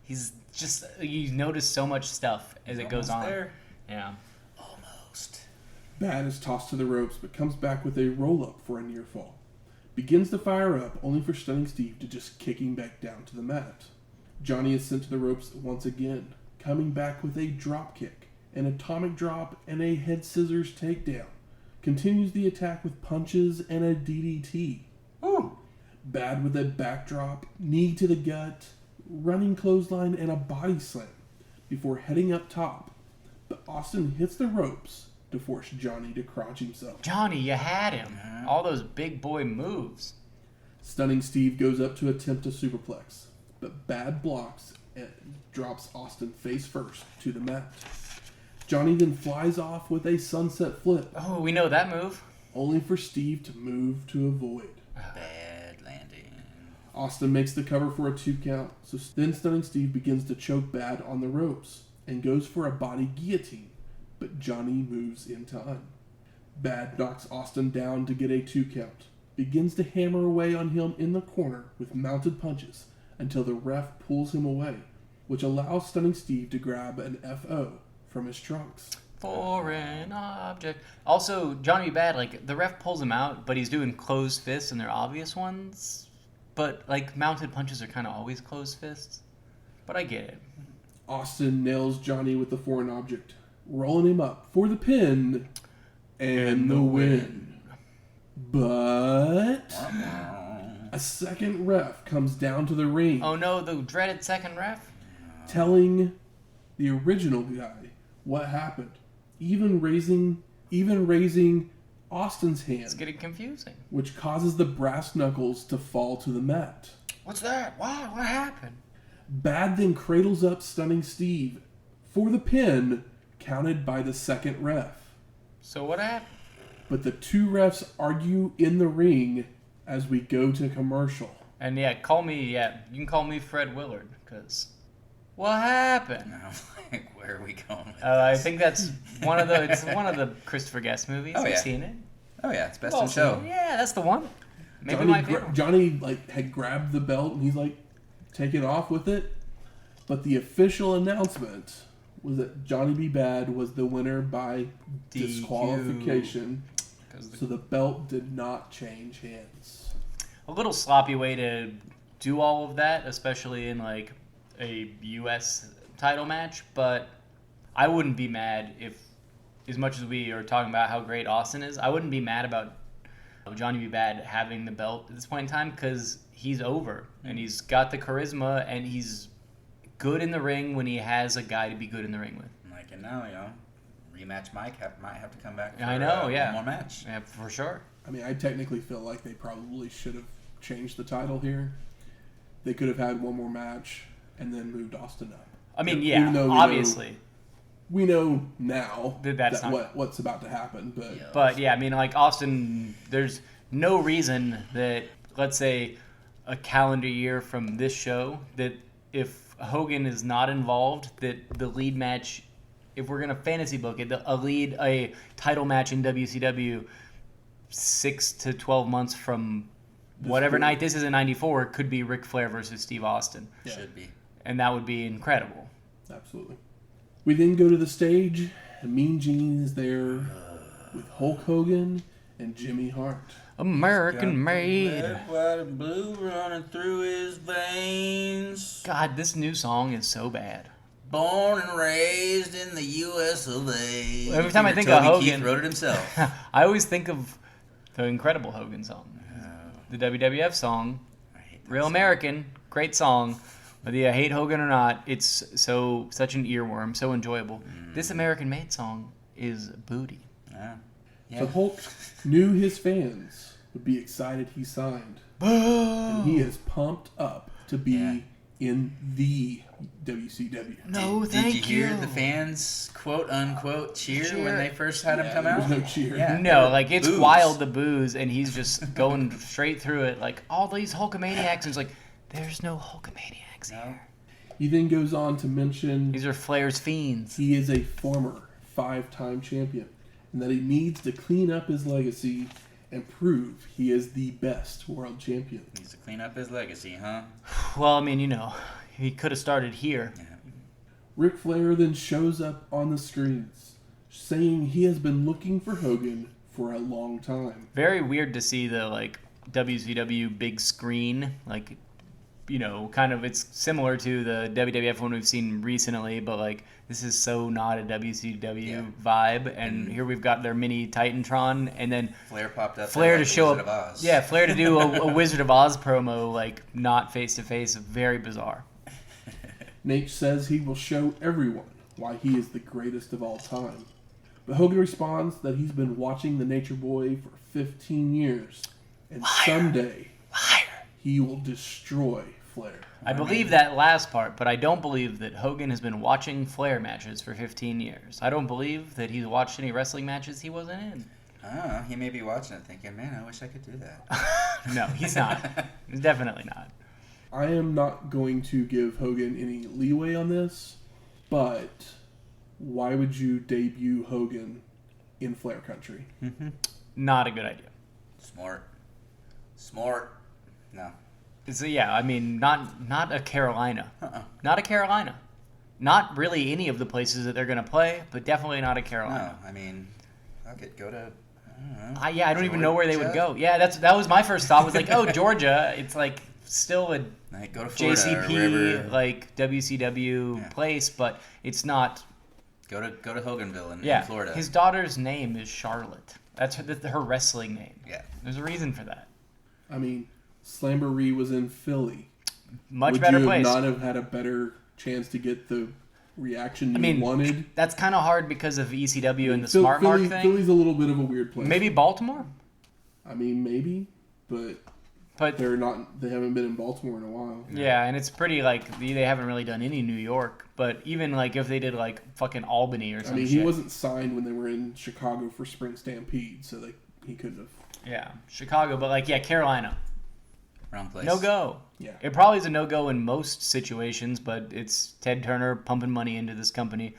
he's just, you notice so much stuff as it goes on.
There.
Yeah.
Almost.
Bad is tossed to the ropes but comes back with a roll-up for a near fall. Begins to fire up only for Stunning Steve to just kick him back down to the mat. Johnny is sent to the ropes once again, coming back with a drop kick, an atomic drop, and a head scissors takedown. Continues the attack with punches and a DDT.
Ooh.
Bad with a backdrop, knee to the gut, running clothesline, and a body slam before heading up top. But Austin hits the ropes to force Johnny to crouch himself.
Johnny, you had him. All those big boy moves.
Stunning Steve goes up to attempt a superplex, but Bad blocks and drops Austin face first to the mat. Johnny then flies off with a sunset flip.
Oh, we know that move.
Only for Steve to move to avoid.
Bad landing.
Austin makes the cover for a 2 count, so then Stunning Steve begins to choke Bad on the ropes and goes for a body guillotine, but Johnny moves in time. Bad knocks Austin down to get a 2 count, begins to hammer away on him in the corner with mounted punches until the ref pulls him away, which allows Stunning Steve to grab an FO from his trunks.
Foreign object. Also, Johnny B. Bad, like, the ref pulls him out, but he's doing closed fists, and they're obvious ones. But, like, mounted punches are kind of always closed fists. But I get it.
Austin nails Johnny with the foreign object, rolling him up for the pin and the win. But a second ref comes down to the ring.
Oh no, the dreaded second ref?
Telling the original guy what happened. Even raising Austin's hand,
It's getting confusing.
which causes the brass knuckles to fall to the mat.
What's that? Wow, what happened?
Bad then cradles up Stunning Steve for the pin, counted by the second ref.
So what happened?
But the two refs argue in the ring as we go to commercial.
And you can call me Fred Willard, because what happened?
No, like, where are we going with
I
this?
think that's it's one of the Christopher Guest movies.
Oh,
I've
yeah.
seen it.
Oh yeah, it's best
Well,
in show.
Yeah, that's the one. Maybe
Johnny,
my favorite.
Johnny had grabbed the belt and he's like, take it off with it. But the official announcement was that Johnny B. Bad was the winner by
DQ.
disqualification. So the belt did not change hands.
A little sloppy way to do all of that, especially in like a U.S. title match, but I wouldn't be mad if, as much as we are talking about how great Austin is, I wouldn't be mad about Johnny B. Bad having the belt at this point in time, because he's over and he's got the charisma and he's good in the ring when he has a guy to be good in the ring with.
Like, and now, rematch Mike might have to come back for
one
more match.
Yeah, for sure.
I mean, I technically feel like they probably should have changed the title here. They could have had one more match and then moved Austin up.
I mean,
Even though
obviously.
We know now
That's
what's about to happen, but
Yeah.
But yeah, I mean, like Austin, there's no reason that, let's say, a calendar year from this show, that if Hogan is not involved, that the lead match, if we're gonna fantasy book it, a title match in WCW 6 to 12 months from whatever night this is in '94 could be Ric Flair versus Steve Austin,
Should be.
and that would be incredible.
absolutely. We then go to the stage, and Mean Gene is there with Hulk Hogan and Jimmy Hart.
American made.
Red, white, and blue running through his veins.
God, this new song is so bad.
Born and raised in the U.S. of A.
Every time I think of
Toby
Hogan-
Keith wrote it himself.
I always think of the incredible Hogan song. The WWF song,
I hate that
Real
song.
American, great song. Whether you hate Hogan or not, it's such an earworm, so enjoyable. This American Made song is booty.
Yeah.
So Hulk knew his fans would be excited he signed. And he is pumped up to be in the WCW.
No,
Did
thank
you hear the fans, quote unquote, cheer
Cheer.
when they first had him come
there
out?
was no cheer.
Yeah.
No, like it's
Boos.
wild, the booze, and he's just going straight through it. Like all these Hulkamaniacs, and it's like, there's no Hulkamaniacs
No.
here.
He then goes on to mention
These are Flair's fiends.
he is a former 5-time champion and that he needs to clean up his legacy and prove he is the best world champion.
Needs to clean up his legacy, huh?
Well, I mean, he could have started here.
Yeah.
Ric Flair then shows up on the screens saying he has been looking for Hogan for a long time.
Very weird to see the like WCW big screen, like kind of it's similar to the WWF one we've seen recently, but like this is so not a WCW vibe. And here we've got their mini Titantron, and then
Flair popped up.
Flair
there
to
like the
show
Wizard
up.
of Oz.
Yeah, Flair to do a Wizard of Oz promo, like not face to face, very bizarre.
Nate says he will show everyone why he is the greatest of all time. But Hogan responds that he's been watching the Nature Boy for 15 years, and someday he will destroy Flair.
I believe that last part, but I don't believe that Hogan has been watching Flair matches for 15 years. I don't believe that he's watched any wrestling matches he wasn't in.
Oh, he may be watching it thinking, man, I wish I could do that.
No, he's not. He's definitely not.
I am not going to give Hogan any leeway on this, but why would you debut Hogan in Flair country?
Not a good idea.
Smart. No.
So yeah, I mean, not a Carolina. Not a Carolina. Not really any of the places that they're going to play, but definitely not a Carolina.
No, I mean, fuck it, go to, I don't know.
I don't even know where they would go. Yeah, that was my first thought. Was like, oh, Georgia. It's like still a
Like, go to Florida or
JCP
wherever.
like WCW place, but it's not.
Go to Hoganville in
Yeah,
Florida.
his daughter's name is Charlotte. That's her wrestling name.
Yeah.
There's a reason for that.
I mean, Slamboree was in Philly.
Much
Would
better
you
place.
not have had a better chance to get the reaction you wanted.
That's kind of hard because of ECW and the Smart Mark thing.
Philly's a little bit of a weird place.
Maybe Baltimore?
I mean, maybe, but they're not. They haven't been in Baltimore in a while.
Yeah, and it's pretty they haven't really done any New York. But even if they did fucking Albany or something.
I mean, he wasn't signed when they were in Chicago for Spring Stampede, so he couldn't have.
Yeah, Chicago, but Carolina.
Wrong place.
No go.
Yeah.
It probably is a no go in most situations, but it's Ted Turner pumping money into this company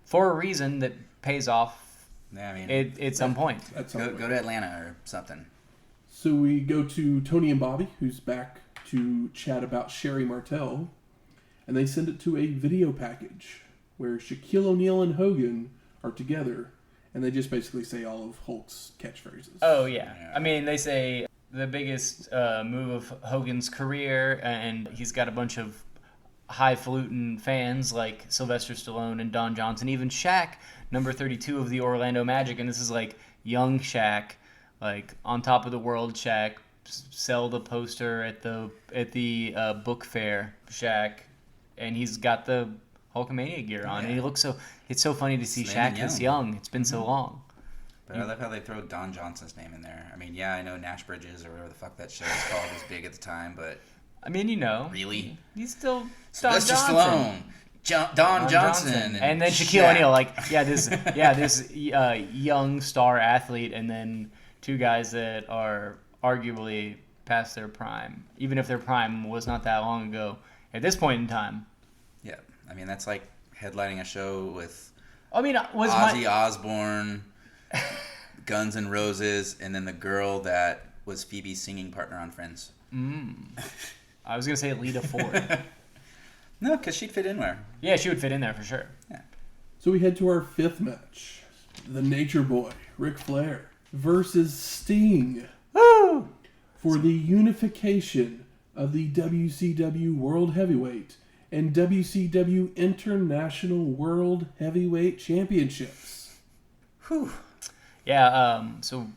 for a reason that pays off.
Yeah, I mean,
at some point.
Go to Atlanta or something.
So we go to Tony and Bobby, who's back to chat about Sherry Martel, and they send it to a video package where Shaquille O'Neal and Hogan are together, and they just basically say all of Hulk's catchphrases.
Oh, yeah. I mean, they say the biggest move of Hogan's career, and he's got a bunch of highfalutin fans like Sylvester Stallone and Don Johnson, even Shaq, number 32 of the Orlando Magic, and this is young Shaq, on top of the world Shaq, sell the poster at the book fair Shaq, and he's got the Hulkamania gear on, and he looks it's so funny to see Shaq this young. It's been so long.
But I love how they throw Don Johnson's name in there. I mean, I know Nash Bridges or whatever the fuck that show was called was big at the time, but
I mean,
really,
he's still Don
Sylvester
Johnson.
Stallone, Don Johnson,
and then Shaquille O'Neal. This young star athlete, and then two guys that are arguably past their prime, even if their prime was not that long ago. At this point in time,
yeah, I mean that's like headlining a show with.
I mean, was
Ozzy Osbourne, Guns N' Roses, and then the girl that was Phoebe's singing partner on Friends.
I was gonna say Lita Ford.
No, because she'd fit in there.
Yeah, she would fit in there for sure.
Yeah.
So we head to our fifth match: the Nature Boy, Ric Flair, versus Sting.
Woo!
For the unification of the WCW World Heavyweight and WCW International World Heavyweight Championships.
Whew.
Yeah, so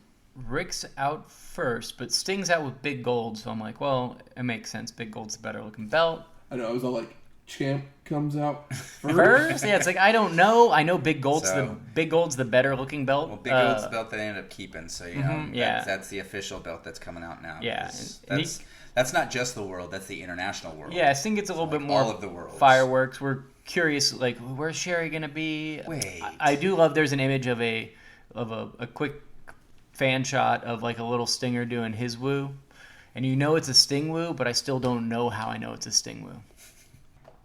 Rick's out first, but Sting's out with Big Gold, so I'm like, well, it makes sense. Big Gold's the better looking belt.
I know, I was all like, Champ comes out
first? Yeah, it's I don't know. I know Big Gold's the better looking belt.
Well, Big Gold's the belt they ended up keeping, so you know that's the official belt that's coming out now.
Yeah,
that's not just the world; that's the international world.
Yeah, Sting gets a little bit more
all of the world
fireworks. We're curious, where's Sherry gonna be?
Wait,
I do love. There's an image of a quick fan shot of a little Stinger doing his woo, and it's a Sting woo, but I still don't know how I know it's a Sting woo.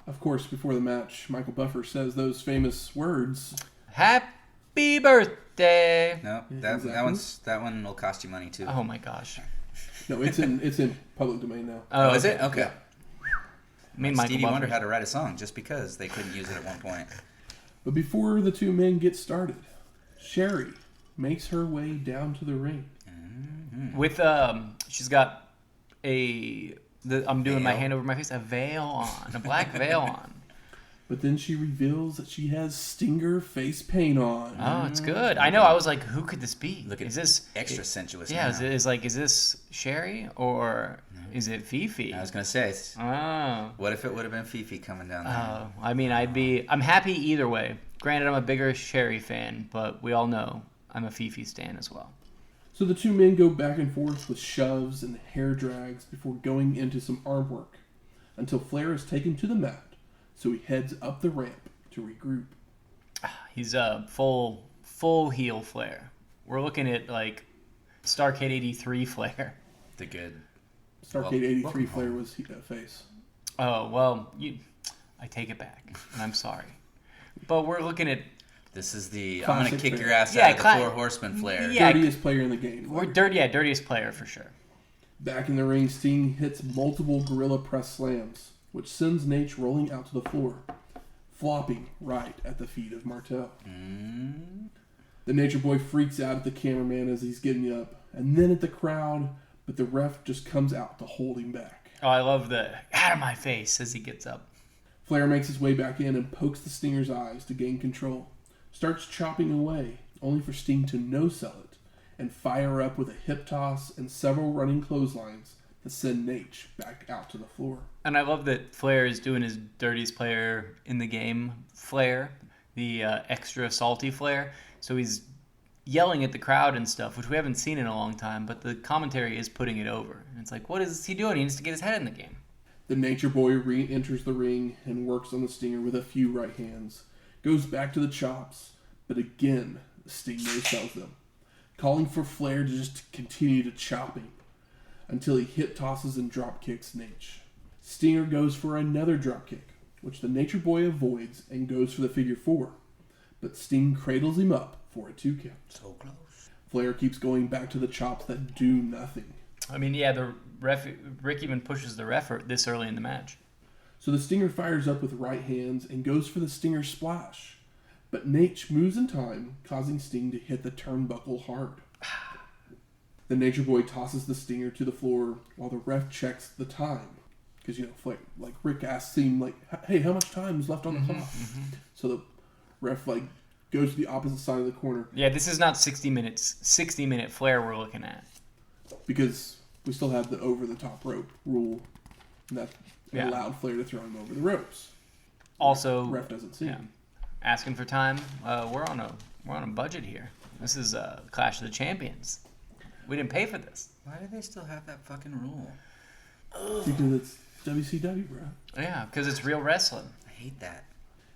Of course, before the match, Michael Buffer says those famous words.
Happy birthday!
No, that one will cost you money too.
Oh my gosh!
No, it's in public domain now.
Oh, is it? Okay.
Yeah.
I mean,
Stevie Wonder had to write a song just because they couldn't use it at one point.
But before the two men get started, Sherry makes her way down to the ring.
Mm-hmm. With she's got I'm doing my hand over my face, a veil on, a black veil on.
But then she reveals that she has Stinger face paint on.
Oh, it's good. I know. I was like, who could this be?
Is this extra sensuous?
Yeah,
now.
Is this Sherry or is it Fifi?
I was gonna say.
Oh.
What if it would have been Fifi coming down there?
Oh, I mean, I'm happy either way. Granted, I'm a bigger Sherry fan, but we all know I'm a Fifi stan as well.
So the two men go back and forth with shoves and hair drags before going into some arm work until Flair is taken to the mat. So he heads up the ramp to regroup.
He's a full heel Flair. We're looking at Starrcade 83 Flair.
The good.
Starrcade 83 Flair was face.
Oh, well, I take it back. I'm sorry. But we're looking at...
This is the
classic
I'm going to kick
Flair.
your ass out of the Four Horsemen Flair.
Yeah.
Dirtiest player in the game.
Dirtiest player for sure.
Back in the ring, Sting hits multiple gorilla press slams, which sends Nate rolling out to the floor, flopping right at the feet of Martel. The Nature Boy freaks out at the cameraman as he's getting up, and then at the crowd, but the ref just comes out to hold him back.
Oh, I love the out of my face as he gets up.
Flair makes his way back in and pokes the Stinger's eyes to gain control. Starts chopping away, only for Sting to no-sell it and fire up with a hip toss and several running clotheslines that send Nate back out to the floor.
And I love that Flair is doing his dirtiest player in the game, Flair, the extra salty Flair. So he's yelling at the crowd and stuff, which we haven't seen in a long time, but the commentary is putting it over. And it's like, what is he doing? He needs to get his head in the game.
The Nature Boy re-enters the ring and works on the Stinger with a few right hands. Goes back to the chops, but again, the Sting no-sells them, calling for Flair to just continue to chop him until he hip tosses and drop kicks Nate. Stinger goes for another drop kick, which the Nature Boy avoids and goes for the figure 4, but Sting cradles him up for a 2 count.
So close.
Flair keeps going back to the chops that do nothing.
I mean, yeah, the Rick even pushes the ref this early in the match.
So the Stinger fires up with right hands and goes for the Stinger splash, but Nate moves in time, causing Sting to hit the turnbuckle hard. The Nature Boy tosses the Stinger to the floor while the ref checks the time. Because, like Rick asks him, like, hey, how much time is left on the clock? So the ref, goes to the opposite side of the corner.
Yeah, this is not 60 minutes. 60-minute Flair we're looking at.
Because we still have the over-the-top rope rule. And that allowed Flair to throw him over the ropes.
Also,
the ref doesn't see him.
Asking for time. We're on a budget here. This is Clash of the Champions. We didn't pay for this.
Why do they still have that fucking rule?
Because it's WCW, bro.
Yeah, because it's real wrestling.
I hate that.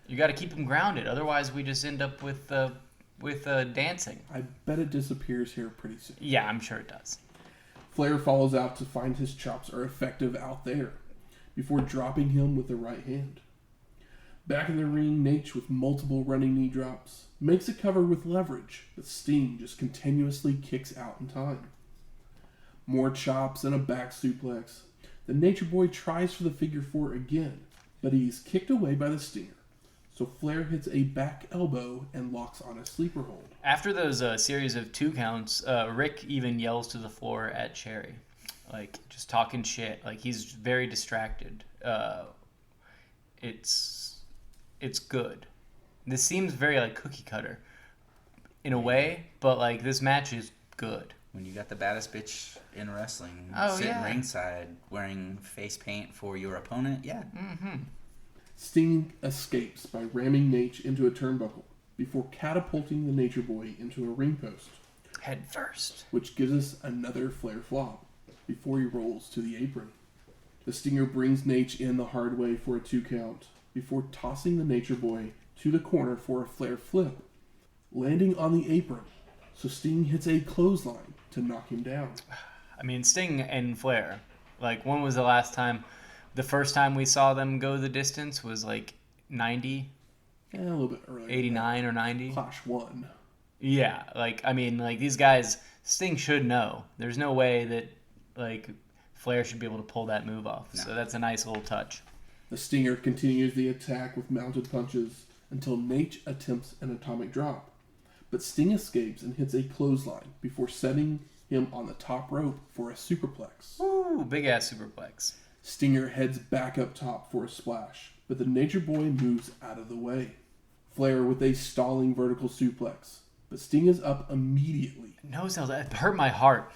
You got to keep them grounded. Otherwise, we just end up with dancing.
I bet it disappears here pretty soon.
Yeah, I'm sure it does.
Flair follows out to find his chops are effective out there before dropping him with the right hand. Back in the ring, Nate, with multiple running knee drops, makes a cover with leverage, but Sting just continuously kicks out in time. More chops and a back suplex. The Nature Boy tries for the figure 4 again, but he's kicked away by the Stinger. So Flair hits a back elbow and locks on a sleeper hold.
After those series of 2 counts, Rick even yells to the floor at Cherry. Just talking shit. He's very distracted. It's good. This seems very cookie cutter in a way, but this match is good.
When you got the baddest bitch in wrestling sitting ringside wearing face paint for your opponent, yeah.
Mm-hmm.
Sting escapes by ramming Nate into a turnbuckle before catapulting the Nature Boy into a ring post.
Head first.
Which gives us another Flair flop before he rolls to the apron. The Stinger brings Nate in the hard way for a 2 count before tossing the Nature Boy to the corner for a Flair flip, landing on the apron. So Sting hits a clothesline to knock him down.
I mean, Sting and Flair. When was the last time? The first time we saw them go the distance was 90?
Yeah, a little bit earlier.
89 or 90?
Clash 1.
Yeah, these guys, Sting should know. There's no way that, Flair should be able to pull that move off. No. So that's a nice little touch.
The Stinger continues the attack with mounted punches until Nate attempts an atomic drop. But Sting escapes and hits a clothesline before setting him on the top rope for a superplex.
Ooh, big-ass superplex.
Stinger heads back up top for a splash, but the Nature Boy moves out of the way. Flair with a stalling vertical suplex, but Sting is up immediately.
No, that hurt my heart.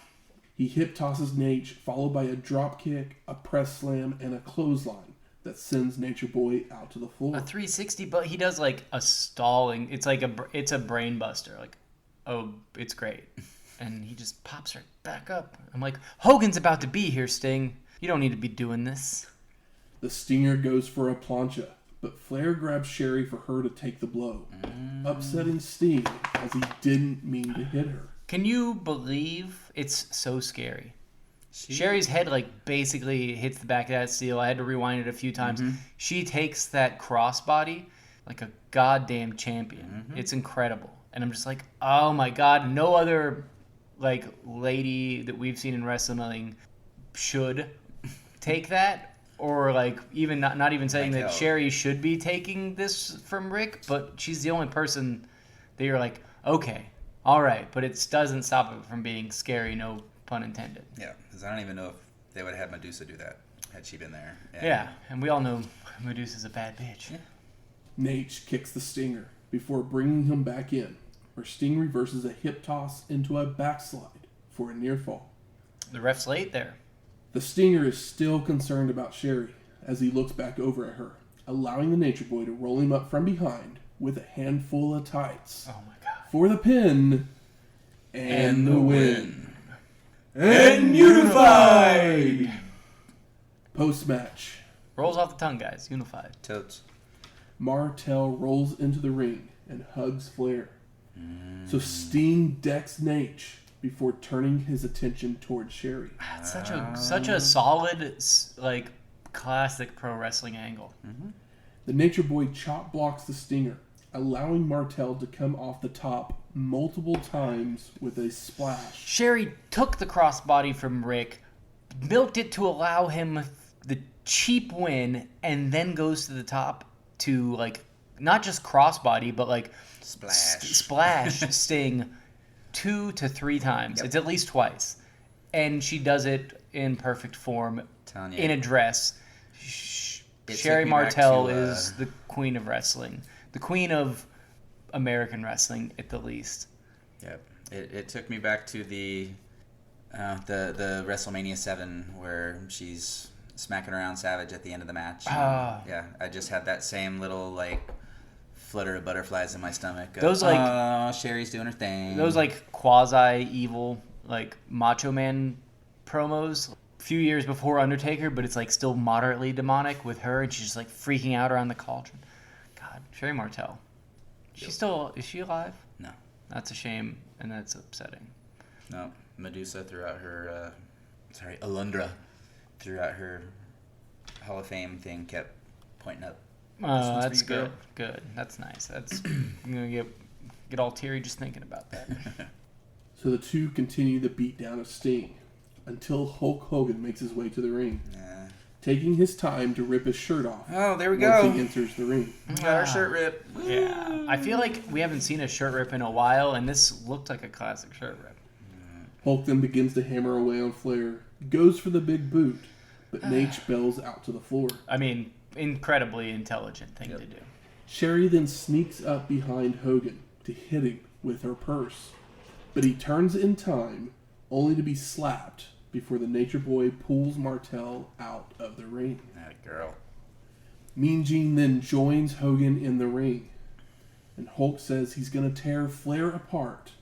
He hip tosses Nate, followed by a drop kick, a press slam, and a clothesline that sends Nature Boy out to the floor.
A 360, but he does a stalling. It's it's a brain buster. It's great. And he just pops right back up. I'm like, Hogan's about to be here, Sting. You don't need to be doing this.
The Stinger goes for a plancha, but Flair grabs Sherry for her to take the blow, upsetting Sting as he didn't mean to hit her.
Can you believe it's so scary? Sherry's head basically hits the back of that steel. I had to rewind it a few times. Mm-hmm. She takes that crossbody like a goddamn champion. Mm-hmm. It's incredible. And I'm just like, oh my god, no other lady that we've seen in wrestling should take that, or even not even saying that Sherry should be taking this from Rick, but she's the only person that you're okay, all right, but it doesn't stop it from being scary, no pun intended.
Yeah, because I don't even know if they would have Medusa do that had she been there.
Yeah, and we all know Medusa's a bad bitch.
Yeah.
Nate kicks the Stinger before bringing him back in, where Sting reverses a hip toss into a backslide for a near fall.
The ref's late there.
The Stinger is still concerned about Sherry as he looks back over at her, allowing the Nature Boy to roll him up from behind with a handful of tights.
Oh my god.
For the pin and the win.
And unified!
Post-match,
Rolls off the tongue, guys. Unified.
Totes.
Martel rolls into the ring and hugs Flair. So Sting decks Nate before turning his attention towards Sherry.
It's such a solid, like, classic pro wrestling angle.
The Nature Boy chop blocks the Stinger, allowing Martel to come off the top multiple times with a splash.
Sherry took the crossbody from Rick, milked it to allow him the cheap win, and then goes to the top to, like, not just crossbody, but, like, splash Sting 2 to 3 times.
Yep.
It's at least twice. And she does it in perfect form, in a dress. Sherry Martel is the queen of wrestling. The queen of American wrestling, at the least.
Yep. It took me back to the WrestleMania 7 where she's smacking around Savage at the end of the match. Yeah, I just had that same little, like, flutter of butterflies in my stomach.
Those, like,
Sherry's doing her thing.
Those, like, quasi-evil, like, Macho Man promos a few years before Undertaker, but it's, like, still moderately demonic with her, and she's just, like, freaking out around the cauldron. God, Sherry Martel. Is she alive?
No.
That's a shame, and that's upsetting.
No. Medusa throughout her, Alundra throughout her Hall of Fame thing kept pointing up.
Oh, that's good. Good. That's nice. That's I'm gonna get all teary just thinking about that.
So the two continue the beatdown of Sting until Hulk Hogan makes his way to the ring, taking his time to rip his shirt off.
Oh, there we
once
go.
He enters the ring.
Got our shirt rip.
Yeah, I feel like we haven't seen a shirt rip in a while, and this looked like a classic shirt rip.
Hulk then begins to hammer away on Flair, goes for the big boot, but Nate bells out to the floor.
I mean, incredibly intelligent thing to do.
Sherry then sneaks up behind Hogan to hit him with her purse, but he turns in time, only to be slapped before the Nature Boy pulls Martel out of the ring.
That girl.
Mean Gene then joins Hogan in the ring, and Hulk says he's going to tear Flair apart,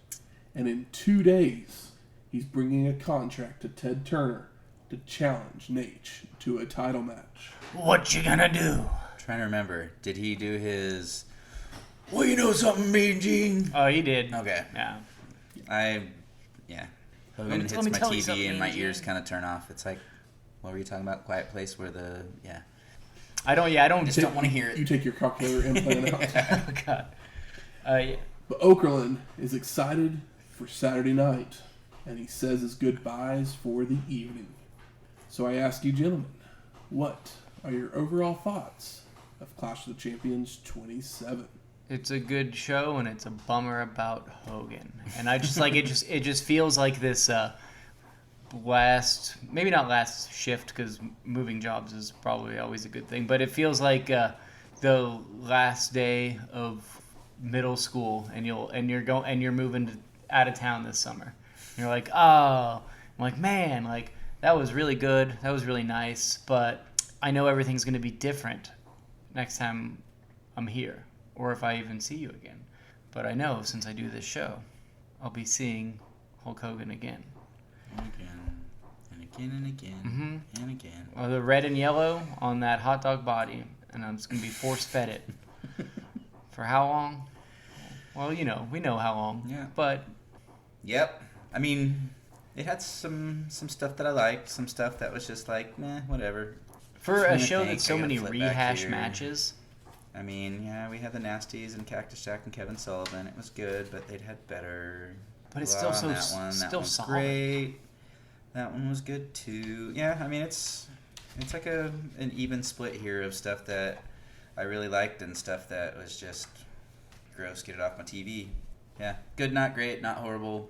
and in 2 days, he's bringing a contract to Ted Turner to challenge Nate to a title match.
What you gonna do?
Trying to remember, did he do his? Well, you know something, Mean Gene.
Oh, he did.
Okay.
Yeah.
Hogan hits my TV and my
Mean
ears
Gene.
kind of turn off. It's like, what were you talking about? Quiet Place, where the
I don't
just don't want to hear it.
You take your cochlear implant out.
Oh God.
But Okerlund is excited for Saturday night, and he says his goodbyes for the evening. So I ask you, gentlemen, what are your overall thoughts of Clash of the Champions 27?
It's a good show, and it's a bummer about Hogan. And I just like it. It just feels like this maybe not last shift, because moving jobs is probably always a good thing. But it feels like the last day of middle school, and you're moving out of town this summer. And you're like, oh, I'm like, man, like that was really good. That was really nice. But I know everything's going to be different next time I'm here, or if I even see you again. But I know since I do this show, I'll be seeing Hulk Hogan again.
And again.
Well, the red and yellow on that hot dog body, and I'm just going to be force-fed it. For how long? Well, we know how long.
Yeah.
But...
Yep. I mean, it had some stuff that I liked, some stuff that was just like, meh, whatever.
For a show that's so many rehash matches...
I mean, yeah, we had the Nasties and Cactus Jack and Kevin Sullivan. It was good, but they'd had better.
But it's still so
that one. That
still
one's
solid.
Great. That one was good too. Yeah, I mean it's like an even split here of stuff that I really liked and stuff that was just gross. Get it off my TV. Yeah, good, not great, not horrible.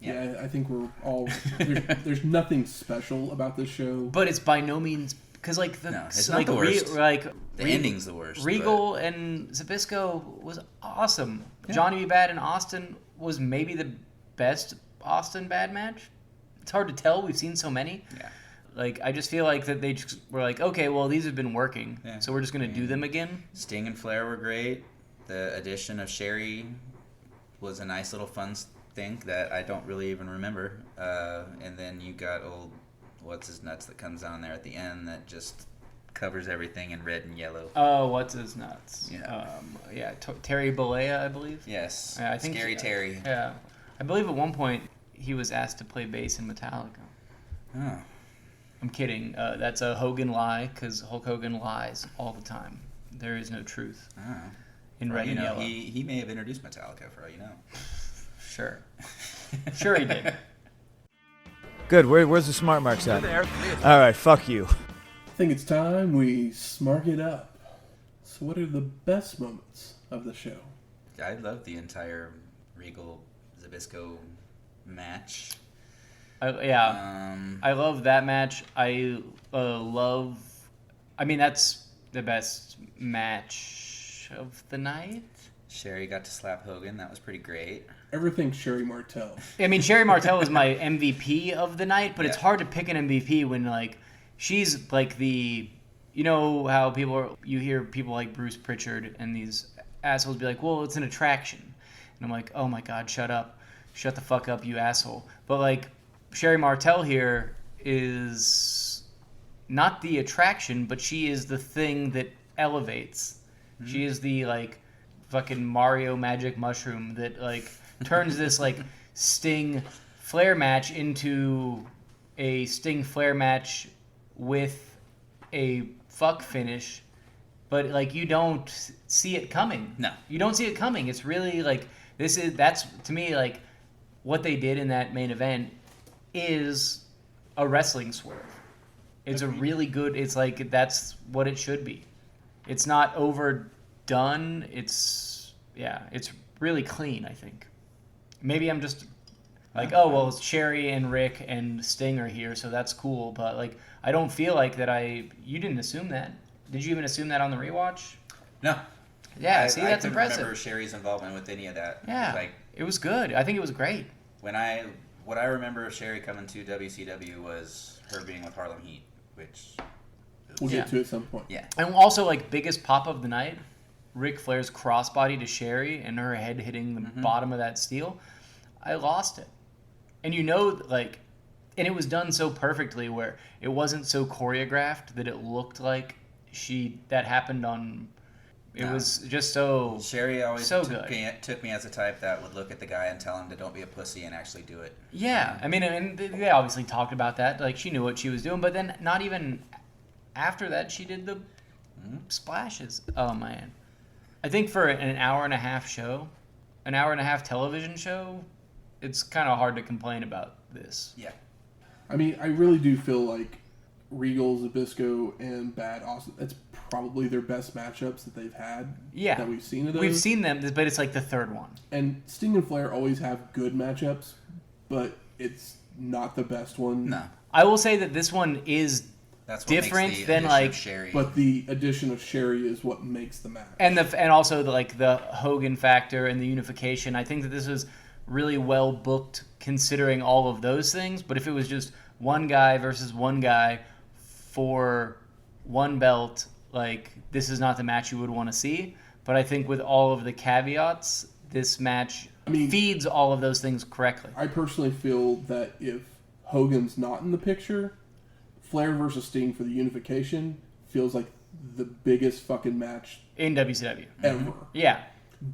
Yeah, I think we're all there's nothing special about this show.
But it's by no means because
it's not the worst. The ending's the worst.
Regal and Zbyszko was awesome. Yeah. Johnny B. Bad and Austin was maybe the best Austin Bad match. It's hard to tell. We've seen so many.
Yeah.
Like, I just feel like that they just were like, okay, well, these have been working, so we're just going to do them again.
Sting and Flair were great. The addition of Sherry was a nice little fun thing that I don't really even remember. And then you got old what's-his-nuts that comes on there at the end that just covers everything in red and yellow.
Oh, what's-his-nuts?
Yeah.
Terry Bollea, I believe.
Yes,
I think
Scary Terry.
Yeah. I believe at one point he was asked to play bass in Metallica.
Oh.
I'm kidding. That's a Hogan lie, because Hulk Hogan lies all the time. There is no truth in red and yellow.
He may have introduced Metallica, for all you know.
Sure. Sure he did.
Good. Where's the smart marks at? All right, fuck you.
I think it's time we smart it up. So what are the best moments of the show?
I love the entire Regal Zbyszko match.
I love that match. That's the best match of the night.
Sherry got to slap Hogan. That was pretty great.
Everything Sherry Martel.
I mean, Sherry Martel was my MVP of the night, but it's hard to pick an MVP when, like, she's like the... You know how you hear people like Bruce Pritchard and these assholes be like, well, it's an attraction. And I'm like, oh my God, shut up. Shut the fuck up, you asshole. But, like, Sherry Martel here is not the attraction, but she is the thing that elevates. Mm-hmm. She is the, like, fucking Mario magic mushroom that, like, turns this, like, Sting Flair match into a Sting Flair match with a fuck finish, but, like, you don't see it coming.
No.
You don't see it coming. It's really, like, that's, to me, like, what they did in that main event is a wrestling swerve. It's a really good, it's like, that's what it should be. It's not overdone. It's really clean, I think. Maybe I'm just like, oh, well, it's Sherry and Rick and Sting are here, so that's cool. But, like, I don't feel like that you didn't assume that. Did you even assume that on the rewatch?
No.
Yeah, that's
I
impressive.
I remember Sherry's involvement with any of that.
Yeah, it was good. I think it was great.
What I remember of Sherry coming to WCW was her being with Harlem Heat, which...
We'll get to it at some point.
Yeah.
And also, like, biggest pop of the night, Ric Flair's crossbody to Sherry and her head hitting the bottom of that steel. I lost it. And like, and it was done so perfectly where it wasn't so choreographed that it looked like that happened on... It was just so...
Sherry always
so
took me as a type that would look at the guy and tell him to don't be a pussy and actually do it.
Yeah. I mean, and they obviously talked about that. Like, she knew what she was doing. But then not even after that, she did the splashes. Oh, man. I think for an hour and a half show, an hour and a half television show, it's kind of hard to complain about this.
Yeah.
I mean, I really do feel like Regal, Zbyszko, and Bad Austin, that's probably their best matchups that they've had.
Yeah.
That we've seen of those.
We've seen them, but it's like the third one.
And Sting and Flair always have good matchups, but it's not the best one.
No.
I will say that this one is different than, like...
Sherry.
But the addition of Sherry is what makes the match.
And also the Hogan factor and the unification. I think that this was really well booked considering all of those things. But if it was just one guy versus one guy for one belt, like, this is not the match you would want to see. But I think with all of the caveats, this match feeds all of those things correctly.
I personally feel that if Hogan's not in the picture, Flair versus Sting for the unification feels like the biggest fucking match
in WCW
ever.
Yeah.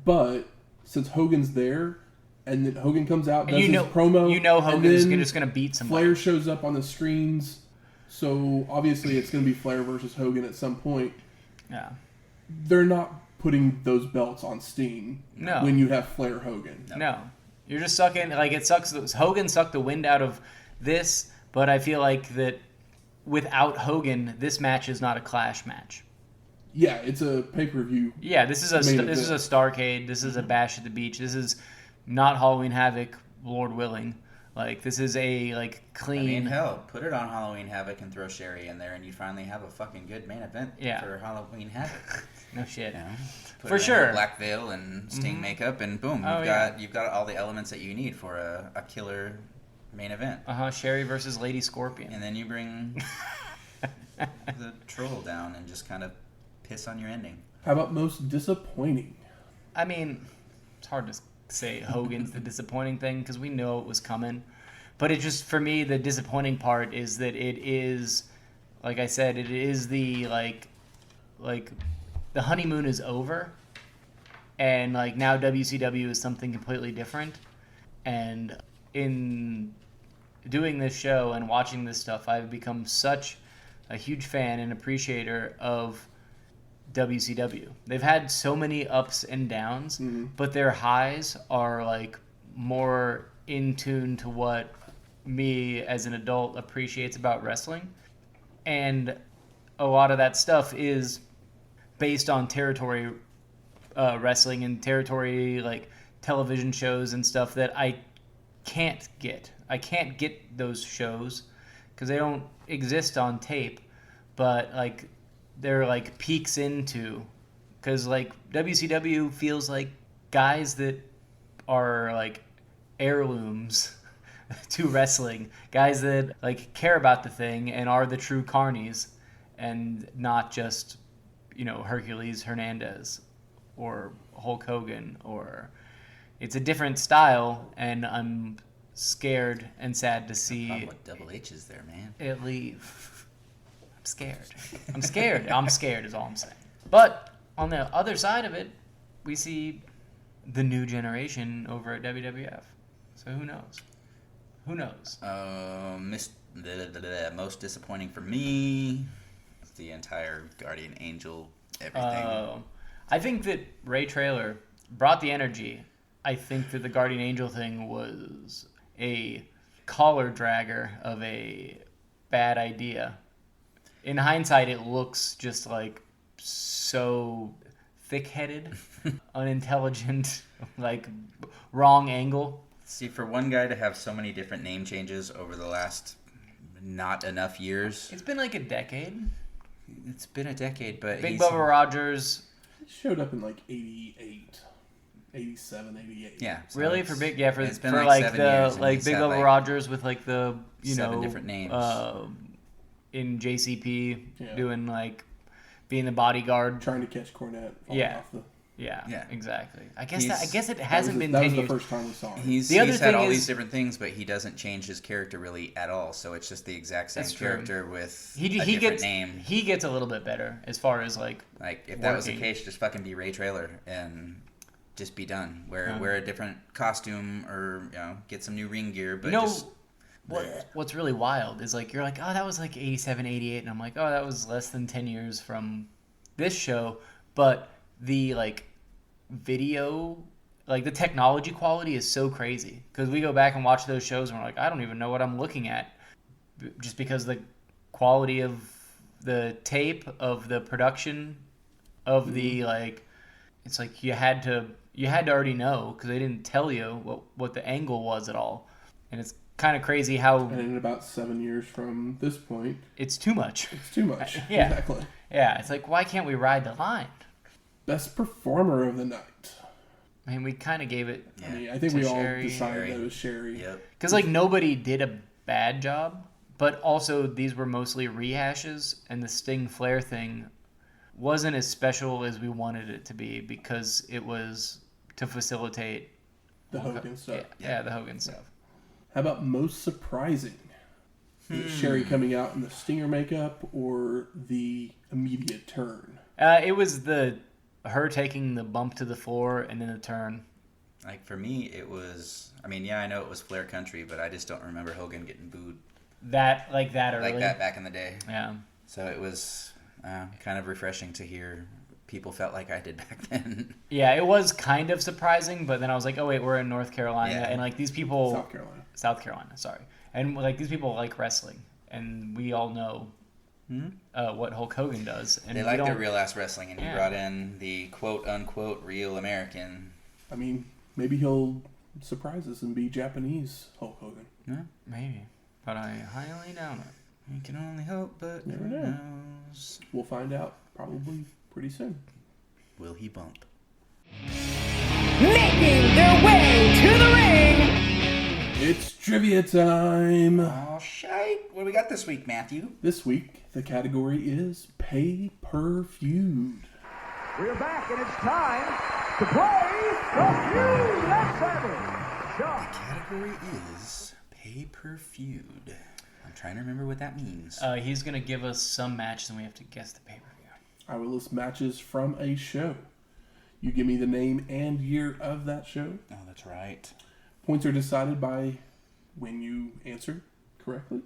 But since Hogan's there, and then Hogan comes out, does his promo,
Hogan's just going to beat somebody.
Flair shows up on the screens, so obviously it's going to be Flair versus Hogan at some point.
Yeah.
They're not putting those belts on Sting when you have Flair Hogan.
No. You're just sucking, like, it sucks. Hogan sucked the wind out of this, but I feel like that without Hogan, this match is not a Clash match.
Yeah, it's a pay-per-view.
Yeah, this is a Starrcade. This is a Bash at the Beach. This is not Halloween Havoc, Lord willing. Like, this is a, like, clean... I
mean, hell, put it on Halloween Havoc and throw Sherry in there, and you finally have a fucking good main event for Halloween Havoc.
No shit.
You know?
For sure.
Black veil and Sting makeup, and boom, you've got all the elements that you need for a killer main event.
Sherry versus Lady Scorpion.
And then you bring the troll down and just kind of piss on your ending.
How about most disappointing?
I mean, it's hard to say Hogan's the disappointing thing because we know it was coming. But it just, for me, the disappointing part is that it is, like I said, it is the, like the honeymoon is over. And, like, now WCW is something completely different. And in doing this show and watching this stuff, I've become such a huge fan and appreciator of WCW. They've had so many ups and downs, but their highs are, like, more in tune to what me as an adult appreciates about wrestling. And a lot of that stuff is based on territory wrestling and territory, like, television shows and stuff that I can't get. I can't get those shows because they don't exist on tape, but, like, they're, like, peeks into, because, like, WCW feels like guys that are, like, heirlooms to wrestling, guys that, like, care about the thing and are the true carnies and not just, you know, Hercules Hernandez or Hulk Hogan, or it's a different style, and I'm scared and sad to see
What Double H is there, man?
it leave. I'm scared. I'm scared is all I'm saying. But on the other side of it, we see the new generation over at WWF. So who knows?
Most disappointing for me, the entire Guardian Angel, everything.
I think that Ray Traylor brought the energy. I think that the Guardian Angel thing was a collar dragger of a bad idea. In hindsight, it looks just like so thick-headed, unintelligent, like wrong angle.
See, for one guy to have so many different name changes over the last not enough years.
It's been like a decade.
It's been a decade, but
Big Bubba Rogers.
It showed up in like 88, 87, 88.
Yeah. So
Really? For Big, yeah, for
it's been
like
7
the,
years, and
like
he's
Big
got,
Bubba
like,
Rogers with like the, you
7
know,
different names.
In JCP,
Yeah.
doing like, being the bodyguard.
Trying to catch Cornette.
Yeah.
Off the...
Yeah, exactly. I
He's-
guess it hasn't been
That
10
was the
years.
first time we saw him.
He's
The other
had
thing
all
is-
these different things, but he doesn't change his character really at all. So it's just the exact same
That's true.
character with
He
a different
gets
name.
He gets a little bit better as far as like
Like, if that was the
working.
case, just fucking be Ray Traylor and just be done. Wear a different costume or, you know, get some new ring gear, but
you know
just...
what's really wild is like you're like, oh, that was like 87, 88, and I'm like, oh, that was less than 10 years from this show, but the like video, like the technology quality is so crazy because we go back and watch those shows and we're like, I don't even know what I'm looking at, just because the quality of the tape, of the production, of the like, it's like you had to already know because they didn't tell you what the angle was at all, and it's kind of crazy how
And in about 7 years from this point,
it's too much.
it's too much.
Yeah.
Exactly.
Yeah, it's like, why can't we ride the line?
Best performer of the night.
I mean, we kind of gave it
I mean, I think
To
we all
Sherry.
decided that it was Sherry.
Yep.
because like nobody did a bad job, but also these were mostly rehashes, and the Sting Flair thing wasn't as special as we wanted it to be because it was to facilitate
The Hogan stuff.
Yeah, the Hogan stuff.
How about most surprising? Is it Sherry coming out in the Stinger makeup or the immediate turn?
It was her taking the bump to the floor and then the turn.
Like, for me, it was... I mean, yeah, I know it was Flair country, but I just don't remember Hogan getting booed
That early.
like that back in the day.
Yeah.
So it was kind of refreshing to hear people felt like I did back then.
Yeah, it was kind of surprising, but then I was like, oh wait, we're in North Carolina,
Yeah.
and like these people...
South Carolina.
Sorry. And like these people like wrestling, and we all know what Hulk Hogan does. And
They
we
like
don't-
their real ass wrestling, and he
Yeah.
brought in the quote-unquote real American.
I mean, maybe he'll surprise us and be Japanese Hulk Hogan.
Yeah.
Maybe, but I highly doubt it.
You can only hope, but
Never
who
know.
knows?
We'll find out probably pretty soon.
Will he bump?
Making their way to the ring
It's trivia time.
Oh, shite. What do we got this week, Matthew?
This week, the category is pay-per-feud.
We're back, and it's time to play the feud. Let's have it.
The category is pay-per-feud. I'm trying to remember what that means.
He's going to give us some match, and we have to guess the pay-per-view.
I will list matches from a show. You give me the name and year of that show.
Oh, that's right.
Points are decided by when you answer correctly.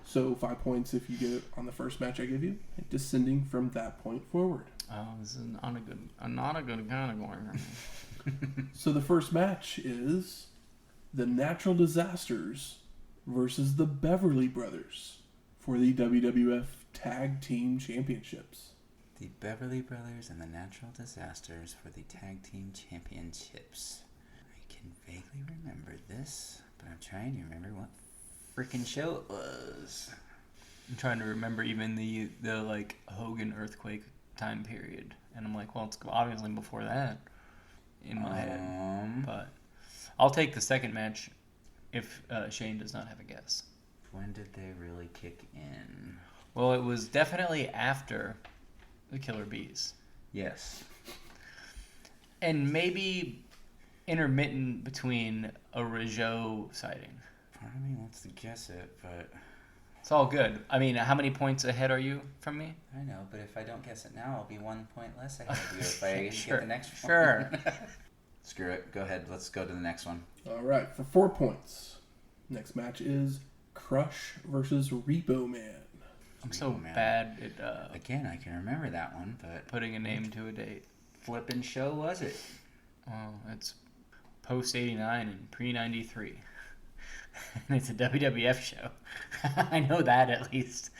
So 5 points if you get it on the first match I give you, descending from that point forward.
Oh, this is not a good category.
So the first match is the Natural Disasters versus the Beverly Brothers for the WWF Tag Team Championships.
The Beverly Brothers and the Natural Disasters for the Tag Team Championships. I can vaguely remember this, but I'm trying to remember what freaking show it was.
I'm trying to remember even the like Hogan earthquake time period, and I'm like, well, it's obviously before that in my head. But I'll take the second match if Shane does not have a guess.
When did they really kick in?
Well, it was definitely after the Killer Bees,
Yes.
and maybe intermittent between a Rougeau sighting.
Part of me wants to guess it, but
It's all good. I mean, how many points ahead are you from me?
I know. But if I don't guess it now, I'll be 1 point less ahead of you if I
Sure,
get the next one.
sure.
Screw it. Go ahead. Let's go to the next one.
All right, for 4 points. Next match is Crush versus Repo Man.
I'm so
Man.
bad at
Again, I can remember that one, but
putting a name to a date.
flippin' show was it?
Oh, it's post 89 and pre 93. And it's a WWF show. I know that at least.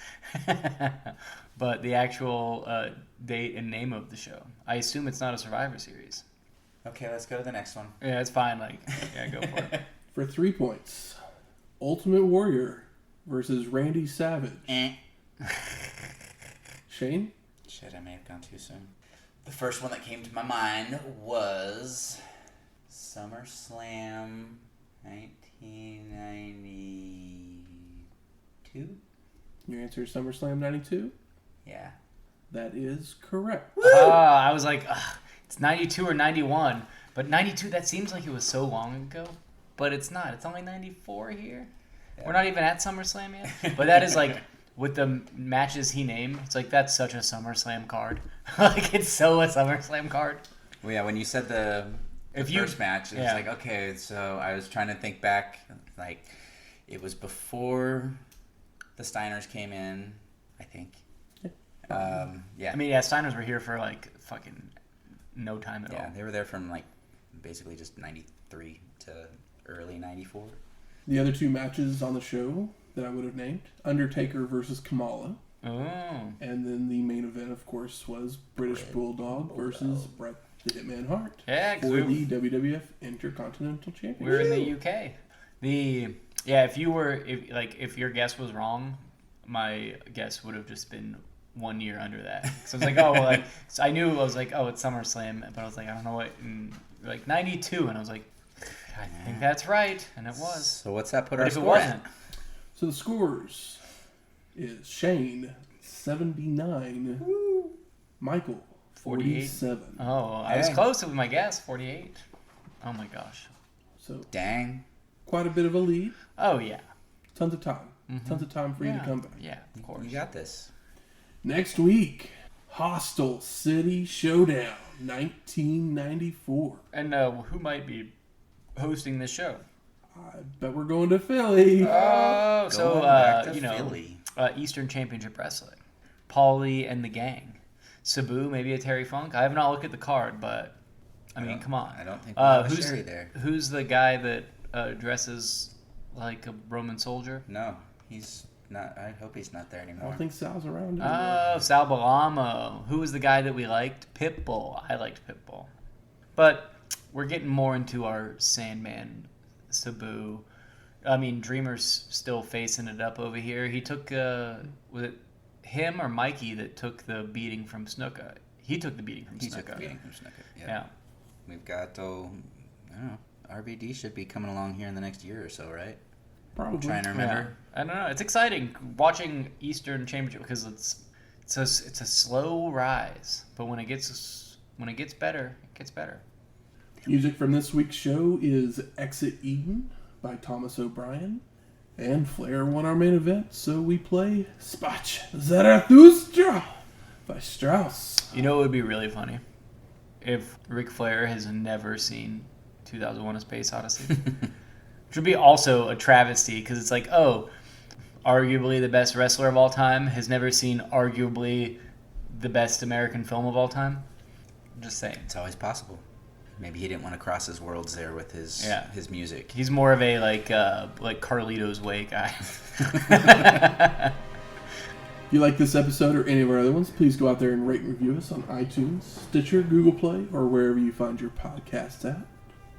But the actual date and name of the show, I assume it's not a Survivor Series.
Okay, let's go to the next one.
Yeah, it's fine. Like, yeah, go for it.
For 3 points, Ultimate Warrior versus Randy Savage. Shane?
Shit, I may have gone too soon. The first one that came to my mind was SummerSlam 1992?
Your answer is SummerSlam 92?
Yeah.
That is correct.
I was like, ugh, it's 92 or 91. But 92, that seems like it was so long ago. But it's not. It's only 94 here.
Yeah.
We're not even at SummerSlam yet. But that is like, with the matches he named, it's like, that's such a SummerSlam card. Like, it's so a SummerSlam card.
Well, yeah, when you said the first match, it was like, okay, so I was trying to think back. Like, it was before the Steiners came in, I think. Yeah.
I mean, yeah, Steiners were here for, like, fucking no time at all.
Yeah, they were there from, like, basically just 93 to early 94.
The other 2 matches on the show that I would have named, Undertaker versus Kamala.
Oh.
And then the main event, of course, was British Bulldog versus Bret the Hitman Hart.
Yeah,
for the WWF Intercontinental Championship.
We're in the UK. If your guess was wrong, my guess would have just been 1 year under that. So I was like, oh, well, like, so I knew, I was like, oh, it's SummerSlam, but I was like, I don't know what, and like 92, and I was like, I think that's right, and it was.
So what's that put
But
our
if it
score
wasn't,
at?
So the scores is Shane 79, Michael 47.
oh, I was
Dang.
close with my guess, 48. Oh my gosh.
So
Dang.
quite a bit of a lead.
Oh yeah.
Tons of time. Tons of time for you to come back.
Yeah, of course.
You got this.
Next week, Hostile City Showdown 1994.
And who might be hosting this show?
I bet we're going to Philly.
Oh, so
Going back to
you know,
Philly.
Eastern Championship Wrestling, Paulie and the Gang, Sabu, maybe a Terry Funk. I have not looked at the card, but I mean, come on.
I don't think we'll have a
who's
Sherry there.
Who's the guy that dresses like a Roman soldier?
No, he's not. I hope he's not there
I
anymore.
don't think Sal's around anymore.
Oh, Sal Balamo. Who was the guy that we liked? Pitbull. I liked Pitbull. But we're getting more into our Sandman, Sabu. I mean, Dreamer's still facing it up over here. He took, was it him or Mikey that took the beating from Snuka? He took the beating from
He
Snuka.
took the beating from Snuka.
Yeah.
We've got, I don't know, RVD should be coming along here in the next year or so, right?
Probably.
Trying to remember.
Yeah. I don't know. It's exciting watching Eastern Championship because it's a slow rise, but when it gets better, it gets better.
Music from this week's show is XXVII by Thomas O'Brien. And Flair won our main event, so we play Spach Zarathustra by Strauss.
You know, it would be really funny if Ric Flair has never seen 2001: A Space Odyssey. Which would be also a travesty, because it's like, oh, arguably the best wrestler of all time has never seen arguably the best American film of all time. I'm just saying.
It's always possible. Maybe he didn't want to cross his worlds there with his music.
He's more of a like Carlito's Way guy.
If you like this episode or any of our other ones, please go out there and rate and review us on iTunes, Stitcher, Google Play, or wherever you find your podcasts at.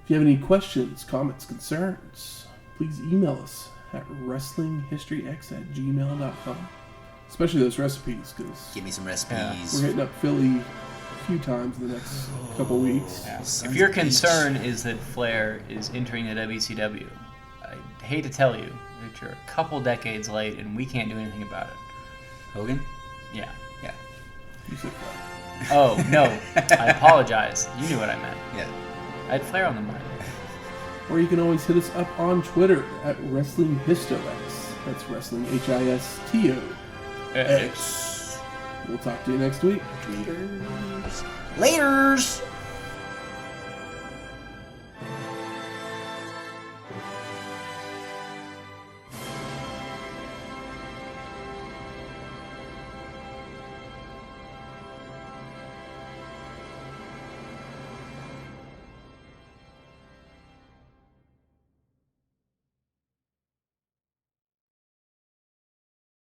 If you have any questions, comments, concerns, please email us at wrestlinghistoryx@gmail.com. Especially those recipes, because
Give me some recipes.
we're hitting up Philly a few times in the next couple weeks.
Yeah.
Sons
If your
of bitch.
concern is that Flair is entering the WCW, I hate to tell you that you're a couple decades late and we can't do anything about it.
Hogan?
Yeah.
Yeah.
You said Flair.
Oh, no. I apologize. You knew what I meant.
Yeah.
I had Flair on the mind.
Or you can always hit us up on Twitter at WrestlingHistoX. That's Wrestling HISTOX. We'll talk to you next week.
Laters!